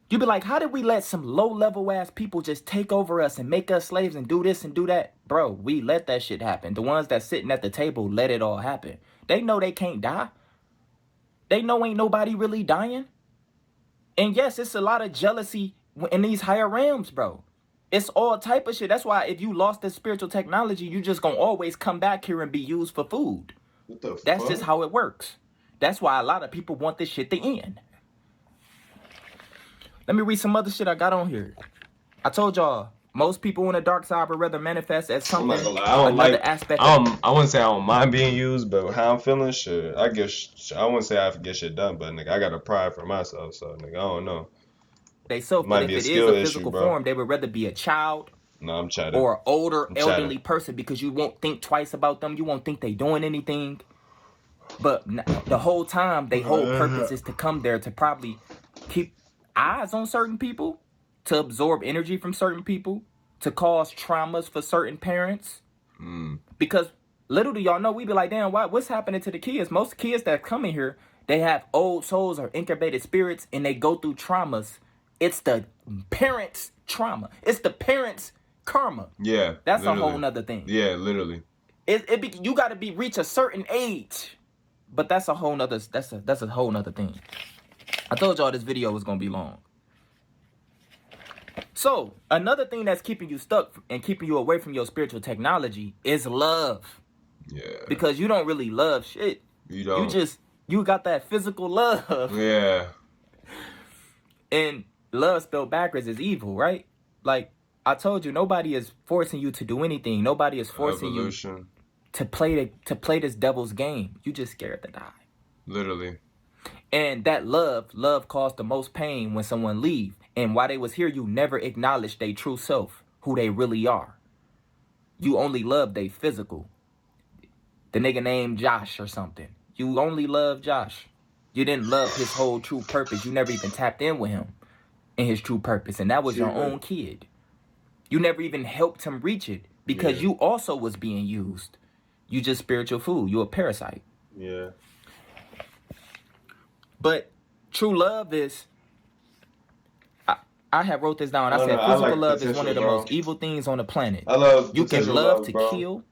You be like, how did we let some low-level ass people just take over us and make us slaves and do this and do that? Bro, we let that shit happen. The ones that's sitting at the table let it all happen. They know they can't die. They know ain't nobody really dying. And yes, it's a lot of jealousy in these higher realms, bro. It's all type of shit. That's why if you lost this spiritual technology, you just gonna always come back here and be used for food. What the That's fuck? just how it works. That's why a lot of people want this shit to end. Let me read some other shit I got on here. I told y'all, most people on the dark side would rather manifest as something. I'm not gonna lie. I don't like. Aspect. I wouldn't say I don't mind being used, but how I'm feeling, shit. I guess I wouldn't say I get shit done, but nigga, I got a pride for myself, so nigga, I don't know. They self, but if it is a physical form, they would rather be a child. No, I'm chatting. Or an older, elderly person, because you won't think twice about them. You won't think they doing anything. But the whole time, their whole purpose is to come there to probably keep eyes on certain people, to absorb energy from certain people, to cause traumas for certain parents. Because little do y'all know, we be like, damn, what's happening to the kids? Most kids that come in here, they have old souls or incubated spirits, and they go through traumas. It's the parents' trauma. It's the parents' karma. Yeah, that's literally a whole nother thing. Yeah, literally. You got to reach a certain age, but that's a whole nother. That's a whole nother thing. I told y'all this video was gonna be long. So another thing that's keeping you stuck and keeping you away from your spiritual technology is love. Yeah. Because you don't really love shit. You don't. You got that physical love. Yeah. And love spelled backwards is evil, right? Like I told you, nobody is forcing you to do anything. Nobody is forcing you to play this devil's game. You just scared to die. Literally. And that love caused the most pain when someone leave. And while they was here, you never acknowledged their true self, who they really are. You only love their physical. The nigga named Josh or something. You only love Josh. You didn't love his whole true purpose. You never even tapped in with him in his true purpose. And that was your own kid. You never even helped him reach it because you also was being used. You just spiritual food. You a parasite. Yeah. But true love is, I have wrote this down. I said physical love is one of the most evil things on the planet. I love you can love to kill,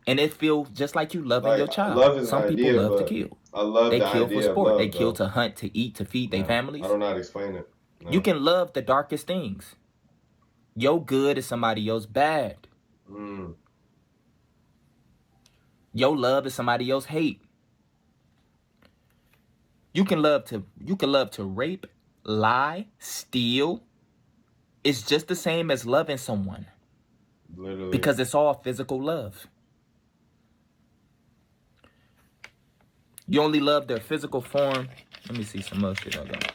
and it feels just like you loving your child. Some people love to kill. I love they the kill for idea sport. Love, they kill to hunt, to eat, to feed their families. I don't know how to explain it. No. You can love the darkest things. Your good is somebody else's bad. Your love is somebody else's hate. You can love to rape, lie, steal. It's just the same as loving someone. Literally. Because it's all physical love. You only love their physical form. Let me see some other shit I got.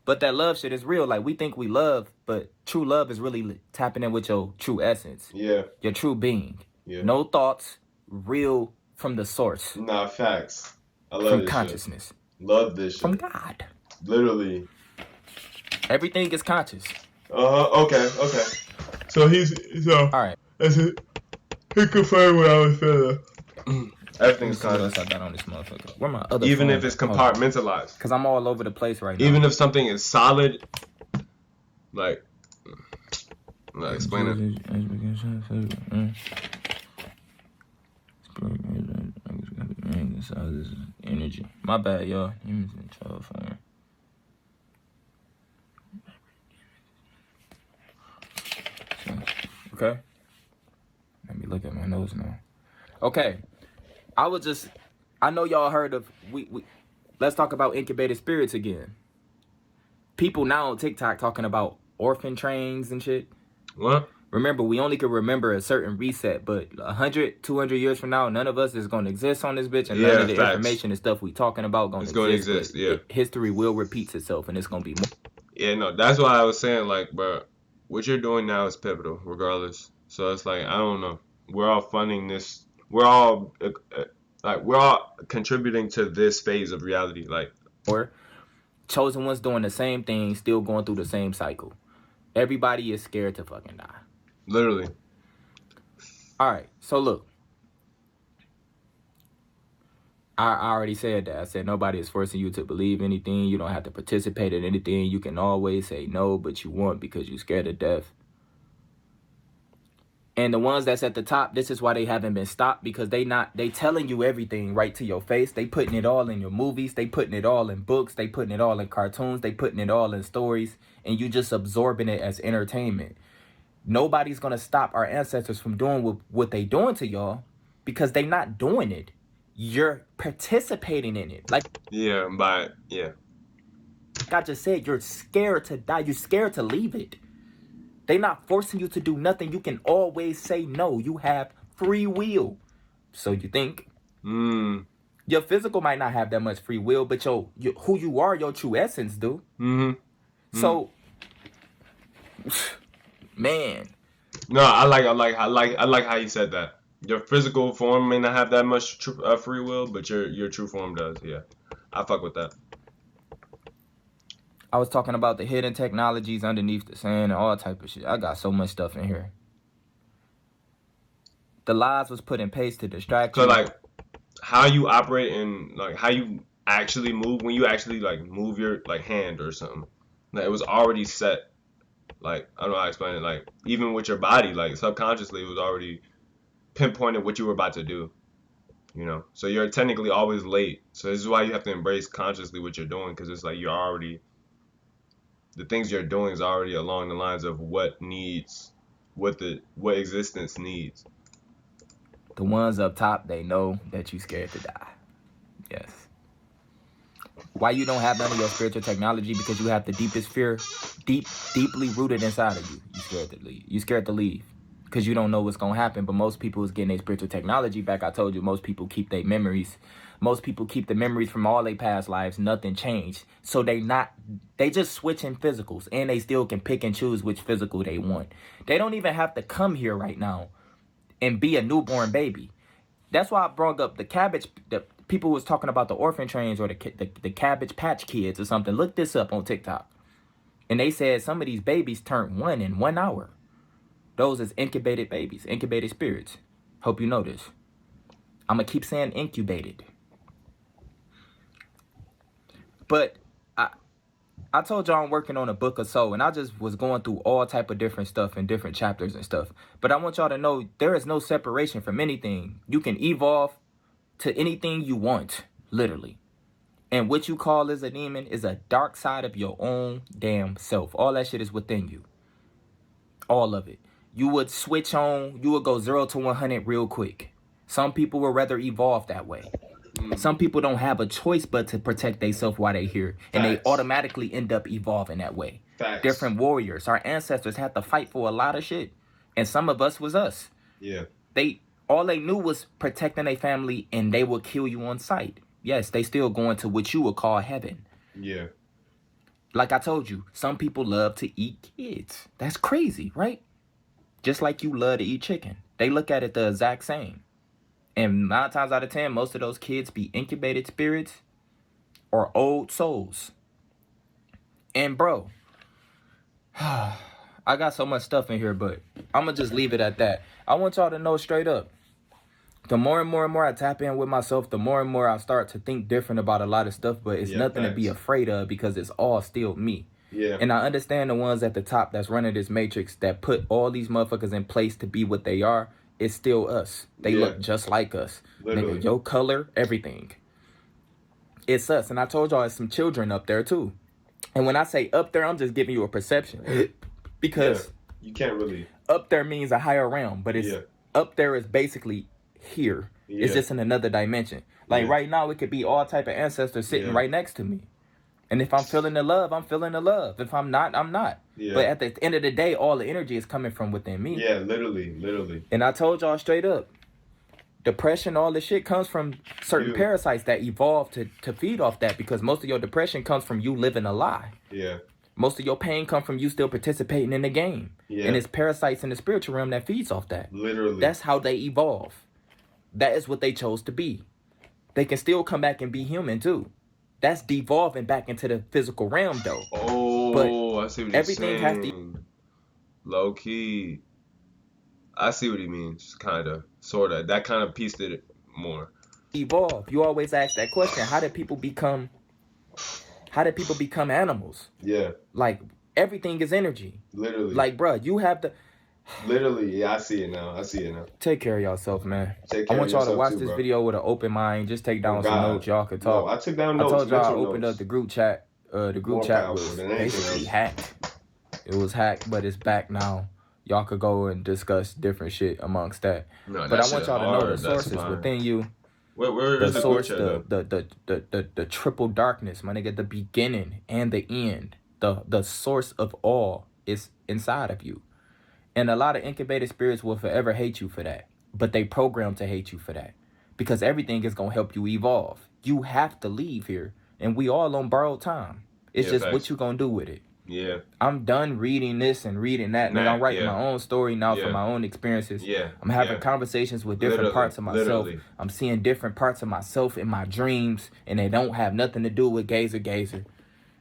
But that love shit is real. Like, we think we love, but true love is really tapping in with your true essence. Yeah. Your true being. Yeah. No thoughts, real from the source. Nah, facts. I love from consciousness. Shit. Love this shit. From God. Literally. Everything is conscious. Okay. So all right. That's it. He confirmed what I was feeling. Everything's conscious. I got on this motherfucker. Where my other Even phone? If it's compartmentalized. Because I'm all over the place right now. Even if something is solid, like explain it. Energy. My bad, y'all. Okay. Let me look at my nose now. Okay. I know y'all heard of let's talk about incubated spirits again. People now on TikTok talking about orphan trains and shit. What? Remember, we only could remember a certain reset, but 100, 200 years from now, none of us is going to exist on this bitch, and none of the information and stuff we talking about going to exist. Yeah. History will repeat itself, and it's going to be more. Yeah, no, that's why I was saying, like, bro, what you're doing now is pivotal, regardless. So it's like, I don't know. We're all funding this. We're all contributing to this phase of reality, like. Or chosen ones doing the same thing, still going through the same cycle. Everybody is scared to fucking die. Literally. All right, so look, I already said that. I said nobody is forcing you to believe anything. You don't have to participate in anything. You can always say no, but you won't because you're scared of death. And the ones that's at the top, this is why they haven't been stopped, because they telling you everything right to your face. They putting it all in your movies. They putting it all in books. They putting it all in cartoons. They putting it all in stories. And you just absorbing it as entertainment. Nobody's going to stop our ancestors from doing what they doing to y'all because they not doing it. You're participating in it. Like I just said, you're scared to die. You're scared to leave it. They not forcing you to do nothing. You can always say no. You have free will. So you think. Your physical might not have that much free will, but who you are, your true essence do. So, man. No, I like how you said that. Your physical form may not have that much free will, but your true form does. Yeah, I fuck with that. I was talking about the hidden technologies underneath the sand and all type of shit. I got so much stuff in here. The lies was put in place to distract you. So like, how you operate and like how you actually move when you actually like move your like hand or something. Like it was already set. Like I don't know how to explain it. Like even with your body, like subconsciously, it was already pinpointed what you were about to do. You know, so you're technically always late. So this is why you have to embrace consciously what you're doing, because it's like you're already, the things you're doing is already along the lines of what existence needs. The ones up top, they know that you scared to die. Yes. Why you don't have none of your spiritual technology? Because you have the deepest fear, deeply rooted inside of you. You scared to leave. You scared to leave because you don't know what's gonna happen. But most people is getting their spiritual technology back. I told you, most people keep their memories. Most people keep the memories from all their past lives. Nothing changed. So they just switching physicals, and they still can pick and choose which physical they want. They don't even have to come here right now and be a newborn baby. That's why I brought up the people was talking about the orphan trains or the Cabbage Patch Kids or something. Look this up on TikTok. And they said some of these babies turned 1 in 1 hour. Those is incubated babies, incubated spirits. Hope you know this. I'm going to keep saying incubated. But I told y'all I'm working on a book or so, and I just was going through all type of different stuff and different chapters and stuff. But I want y'all to know there is no separation from anything. You can evolve to anything you want, literally. And what you call as a demon is a dark side of your own damn self. All that shit is within you. All of it. You would switch on, you would go 0 to 100 real quick. Some people would rather evolve that way. Some people don't have a choice but to protect themselves while they're here. And they automatically end up evolving that way. Different warriors. Our ancestors had to fight for a lot of shit. And some of us was us. Yeah. All they knew was protecting their family, and they would kill you on sight. Yes, they still going to what you would call heaven. Yeah. Like I told you, some people love to eat kids. That's crazy, right? Just like you love to eat chicken. They look at it the exact same. And 9 times out of 10, most of those kids be incubated spirits or old souls. And bro, I got so much stuff in here, but I'm going to just leave it at that. I want y'all to know straight up. The more and more I tap in with myself, the more and more I start to think different about a lot of stuff, but it's nothing to be afraid of because it's all still me. Yeah. And I understand the ones at the top that's running this matrix that put all these motherfuckers in place to be what they are. It's still us. They look just like us. Nigga, your color, everything. It's us. And I told y'all it's some children up there too. And when I say up there, I'm just giving you a perception. Because you can't really. Up there means a higher realm, but it's up there is basically here. It's just in another dimension. Like right now, it could be all type of ancestors sitting right next to me. And if I'm feeling the love, I'm feeling the love. If I'm not, I'm not. Yeah. But at the end of the day, all the energy is coming from within me. Yeah, literally. And I told y'all straight up, depression, all this shit comes from certain parasites that evolve to feed off that, because most of your depression comes from you living a lie. Yeah. Most of your pain comes from you still participating in the game. Yeah. And it's parasites in the spiritual realm that feeds off that. Literally. That's how they evolve. That is what they chose to be. They can still come back and be human too. That's devolving back into the physical realm though. Oh, but I see what you're saying. Has to... Low key. I see what he means, kind of, sort of. That kind of pieced it more. Evolve. You always ask that question. How did people become animals? Yeah. Like, everything is energy. Literally. Like, bruh, you have to... Literally, yeah, I see it now. Take care of yourself, man. Take care I want of y'all to yourself watch too, this bro. video with an open mind. Just take down some notes. Y'all could talk. No, I took down notes. I told y'all I mental opened notes. up the group chat. The group More chat powerful was than anything basically else. hacked. It was hacked, but it's back now. Y'all could go and discuss different shit amongst that. No, But that I want shit y'all to know the hard. That's sources fine. within you. Where The is the source, group chat the triple darkness, my nigga, the beginning and the end. The source of all is inside of you. And a lot of incubated spirits will forever hate you for that. But they programmed to hate you for that. Because everything is going to help you evolve. You have to leave here. And we all on borrowed time. It's just facts. what you going to do with it. Yeah. I'm done reading this and reading that. Nigga, I'm writing my own story now from my own experiences. Yeah. I'm having conversations with different parts of myself. Literally. I'm seeing different parts of myself in my dreams. And they don't have nothing to do with gazer.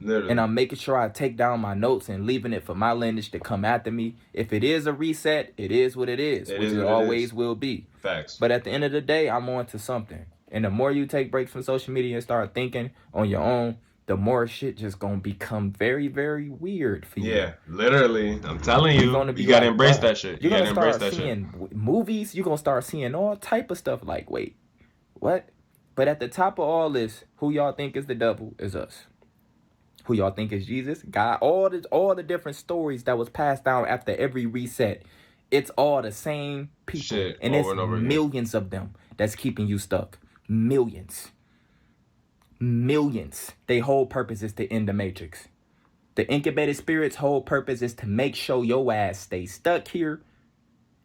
Literally. And I'm making sure I take down my notes and leaving it for my lineage to come after me. If it is a reset, it is what it is, which it always will be. Facts. But at the end of the day, I'm on to something. And the more you take breaks from social media and start thinking on your own, the more shit just gonna become very, very weird for you. Yeah, literally. I'm telling you, you gotta embrace that shit. You're gonna start seeing movies. You're gonna start seeing all type of stuff like, wait, what? But at the top of all this, who y'all think is the devil is us. Who y'all think is Jesus? God. All the different stories that was passed down after every reset. It's all the same people. Shit, and it's millions of them that's keeping you stuck. Millions. Their whole purpose is to end the matrix. The incubated spirit's whole purpose is to make sure your ass stay stuck here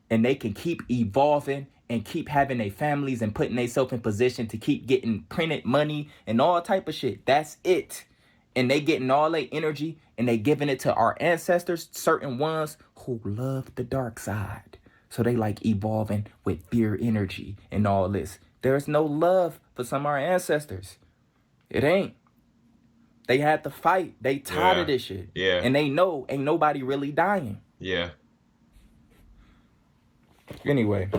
and they can keep evolving and keep having their families and putting themselves in position to keep getting printed money and all type of shit. That's it. And they getting all their energy and they giving it to our ancestors, certain ones who love the dark side. So they like evolving with fear energy and all this. There's no love for some of our ancestors. It ain't. They had to fight. They tired of this shit. Yeah. And they know ain't nobody really dying. Yeah. Anyway.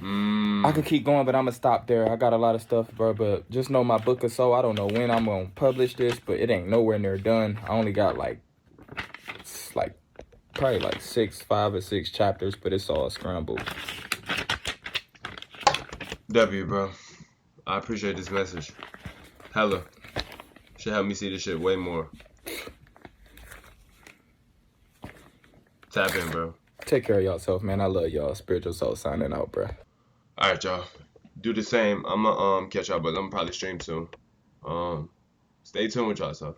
I could keep going, but I'm going to stop there. I got a lot of stuff, bro, but just know my book is so, I don't know when I'm going to publish this, but it ain't nowhere near done. I only got probably 5 or 6 chapters, but it's all scrambled. W, bro. I appreciate this message. Hella. Should help me see this shit way more. Tap in, bro. Take care of yourself, man. I love y'all. Spiritual Soul signing out, bro. Alright, y'all. Do the same. I'm gonna catch y'all, but I'm probably stream soon. Stay tuned with y'all, so.